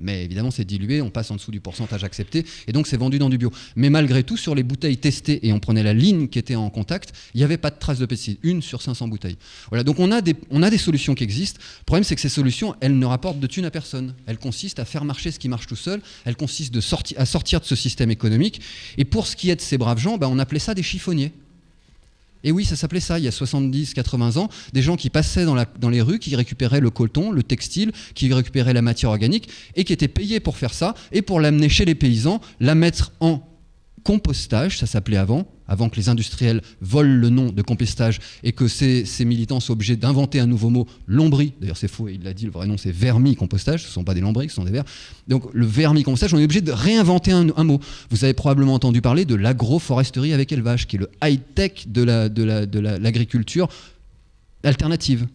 Mais évidemment, c'est dilué, on passe en dessous du pourcentage accepté, et donc c'est vendu dans du bio. Mais malgré tout, sur les bouteilles testées, et on prenait la ligne qui était en contact, il n'y avait pas de trace de pesticides, 1 sur 500 bouteilles. Voilà, donc on a des solutions qui existent. Le problème, c'est que ces solutions, elles ne rapportent de thunes à personne. Elles consistent à faire marcher ce qui marche tout seul, elles consistent à sortir de ce système économique. Et pour ce qui est de ces braves gens, on appelait ça des chiffonniers. Et oui, ça s'appelait ça, il y a 70-80 ans, des gens qui passaient dans les rues, qui récupéraient le coton, le textile, qui récupéraient la matière organique, et qui étaient payés pour faire ça, et pour l'amener chez les paysans, la mettre en compostage, ça s'appelait avant que les industriels volent le nom de compostage, et que ces militants soient obligés d'inventer un nouveau mot, lombri, d'ailleurs c'est faux, il l'a dit, le vrai nom c'est vermicompostage, ce ne sont pas des lombrics, ce sont des vers. Donc le vermicompostage, on est obligé de réinventer un mot. Vous avez probablement entendu parler de l'agroforesterie avec élevage, qui est le high-tech de l'agriculture alternative.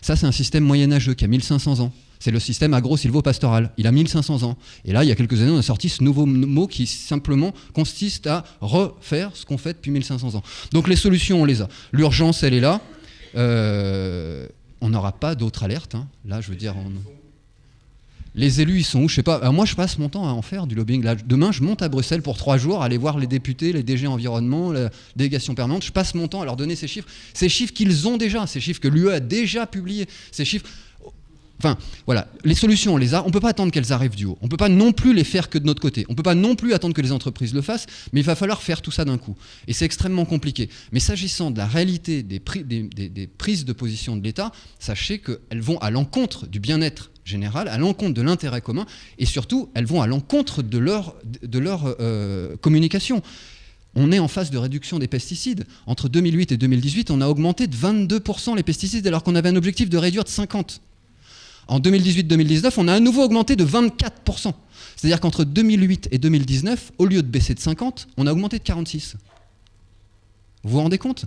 Ça, c'est un système moyenâgeux qui a 1500 ans. C'est le système agro-silvopastoral. Il a 1500 ans. Et là, il y a quelques années, on a sorti ce nouveau mot qui simplement consiste à refaire ce qu'on fait depuis 1500 ans. Donc les solutions, on les a. L'urgence, elle est là. On n'aura pas d'autres alertes. Hein. Là, je veux dire... Les élus, ils sont où? Je sais pas. Alors moi, je passe mon temps à en faire du lobbying. Là, demain, je monte à Bruxelles pour 3 jours, aller voir les députés, les DG environnement, la délégation permanente. Je passe mon temps à leur donner ces chiffres qu'ils ont déjà, ces chiffres que l'UE a déjà publiés, ces chiffres... Enfin, voilà, les solutions, on les a. On ne peut pas attendre qu'elles arrivent du haut. On ne peut pas non plus les faire que de notre côté. On ne peut pas non plus attendre que les entreprises le fassent, mais il va falloir faire tout ça d'un coup. Et c'est extrêmement compliqué. Mais s'agissant de la réalité des prises de position de l'État, sachez qu'elles vont à l'encontre du bien-être général, à l'encontre de l'intérêt commun, et surtout, elles vont à l'encontre de leur communication. On est en phase de réduction des pesticides. Entre 2008 et 2018, on a augmenté de 22% les pesticides, alors qu'on avait un objectif de réduire de 50%. En 2018-2019, on a à nouveau augmenté de 24%. C'est-à-dire qu'entre 2008 et 2019, au lieu de baisser de 50, on a augmenté de 46. Vous vous rendez compte?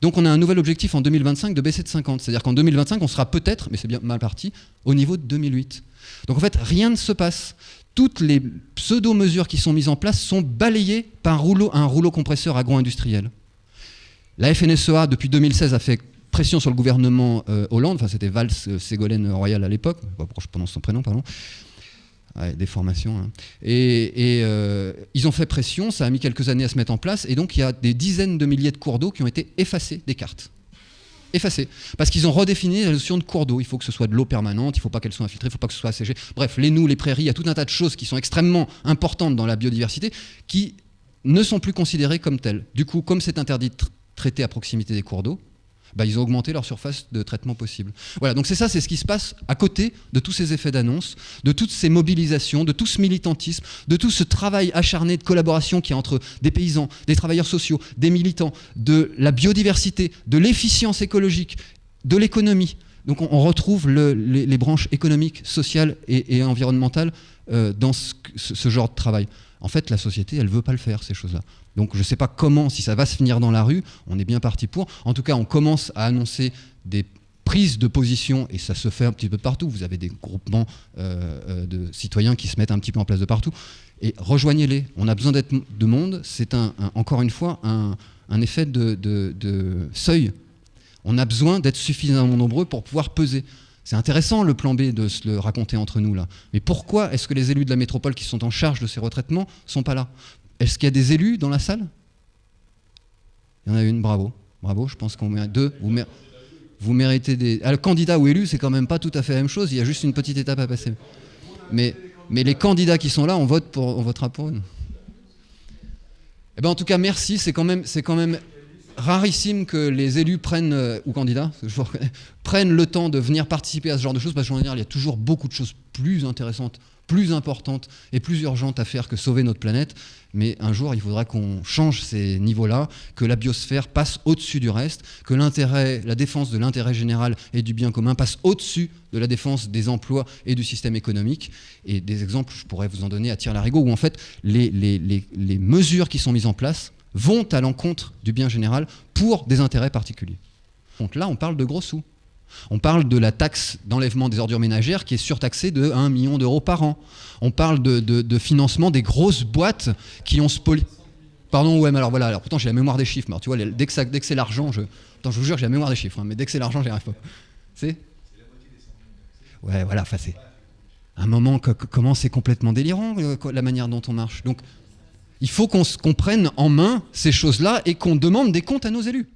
Donc on a un nouvel objectif en 2025 de baisser de 50. C'est-à-dire qu'en 2025, on sera peut-être, mais c'est bien mal parti, au niveau de 2008. Donc en fait, rien ne se passe. Toutes les pseudo-mesures qui sont mises en place sont balayées par un rouleau compresseur agro-industriel. La FNSEA, depuis 2016, a fait pression sur le gouvernement Hollande, enfin c'était Valls Ségolène Royal à l'époque, pourquoi je prononce son prénom, pardon, ouais, des formations, hein. Et ils ont fait pression, ça a mis quelques années à se mettre en place, et donc il y a des dizaines de milliers de cours d'eau qui ont été effacés des cartes. Effacés, parce qu'ils ont redéfini la notion de cours d'eau. Il faut que ce soit de l'eau permanente, il ne faut pas qu'elle soit infiltrée, il ne faut pas que ce soit asséché. Bref, les noues, les prairies, il y a tout un tas de choses qui sont extrêmement importantes dans la biodiversité qui ne sont plus considérées comme telles. Du coup, comme c'est interdit de traiter à proximité des cours d'eau, ils ont augmenté leur surface de traitement possible. Voilà, donc c'est ce qui se passe à côté de tous ces effets d'annonce, de toutes ces mobilisations, de tout ce militantisme, de tout ce travail acharné de collaboration qu'il y a entre des paysans, des travailleurs sociaux, des militants, de la biodiversité, de l'efficience écologique, de l'économie. Donc on retrouve les branches économiques, sociales et environnementales dans ce genre de travail. En fait, la société, elle ne veut pas le faire, ces choses-là. Donc je ne sais pas comment, si ça va se finir dans la rue, on est bien parti pour. En tout cas, on commence à annoncer des prises de position, et ça se fait un petit peu de partout. Vous avez des groupements de citoyens qui se mettent un petit peu en place de partout. Et rejoignez-les. On a besoin de monde. C'est encore une fois un effet de seuil. On a besoin d'être suffisamment nombreux pour pouvoir peser. C'est intéressant le plan B de se le raconter entre nous là. Mais pourquoi est-ce que les élus de la métropole qui sont en charge de ces retraitements ne sont pas là? Est-ce qu'il y a des élus dans la salle? Il y en a une, bravo. Bravo, je pense qu'on met deux. Vous méritez des... Alors, candidat ou élu, c'est quand même pas tout à fait la même chose. Il y a juste une petite étape à passer. Mais les candidats qui sont là, on votera pour eux. Eh ben, en tout cas, merci. C'est quand même rarissime que les élus prennent, ou candidats, prennent le temps de venir participer à ce genre de choses, parce qu'en général, il y a toujours beaucoup de choses plus intéressantes, plus importantes et plus urgentes à faire que sauver notre planète. Mais un jour, il faudra qu'on change ces niveaux-là, que la biosphère passe au-dessus du reste, que la défense de l'intérêt général et du bien commun passe au-dessus de la défense des emplois et du système économique. Et des exemples, je pourrais vous en donner à tire-larigot, où en fait, les mesures qui sont mises en place vont à l'encontre du bien général pour des intérêts particuliers. Donc là, on parle de gros sous. On parle de la taxe d'enlèvement des ordures ménagères qui est surtaxée de 1 million d'euros par an. On parle de financement des grosses boîtes qui ont spolié... Pardon, ouais, mais alors voilà, pourtant j'ai la mémoire des chiffres. Mais alors, tu vois, dès que c'est l'argent, Attends, je vous jure que j'ai la mémoire des chiffres, hein, mais dès que c'est l'argent, j'y arrive pas. C'est la moitié des 100 000. Ouais, voilà, enfin c'est... À un moment, comment c'est complètement délirant la manière dont on marche. Donc, il faut qu'on prenne en main ces choses-là et qu'on demande des comptes à nos élus.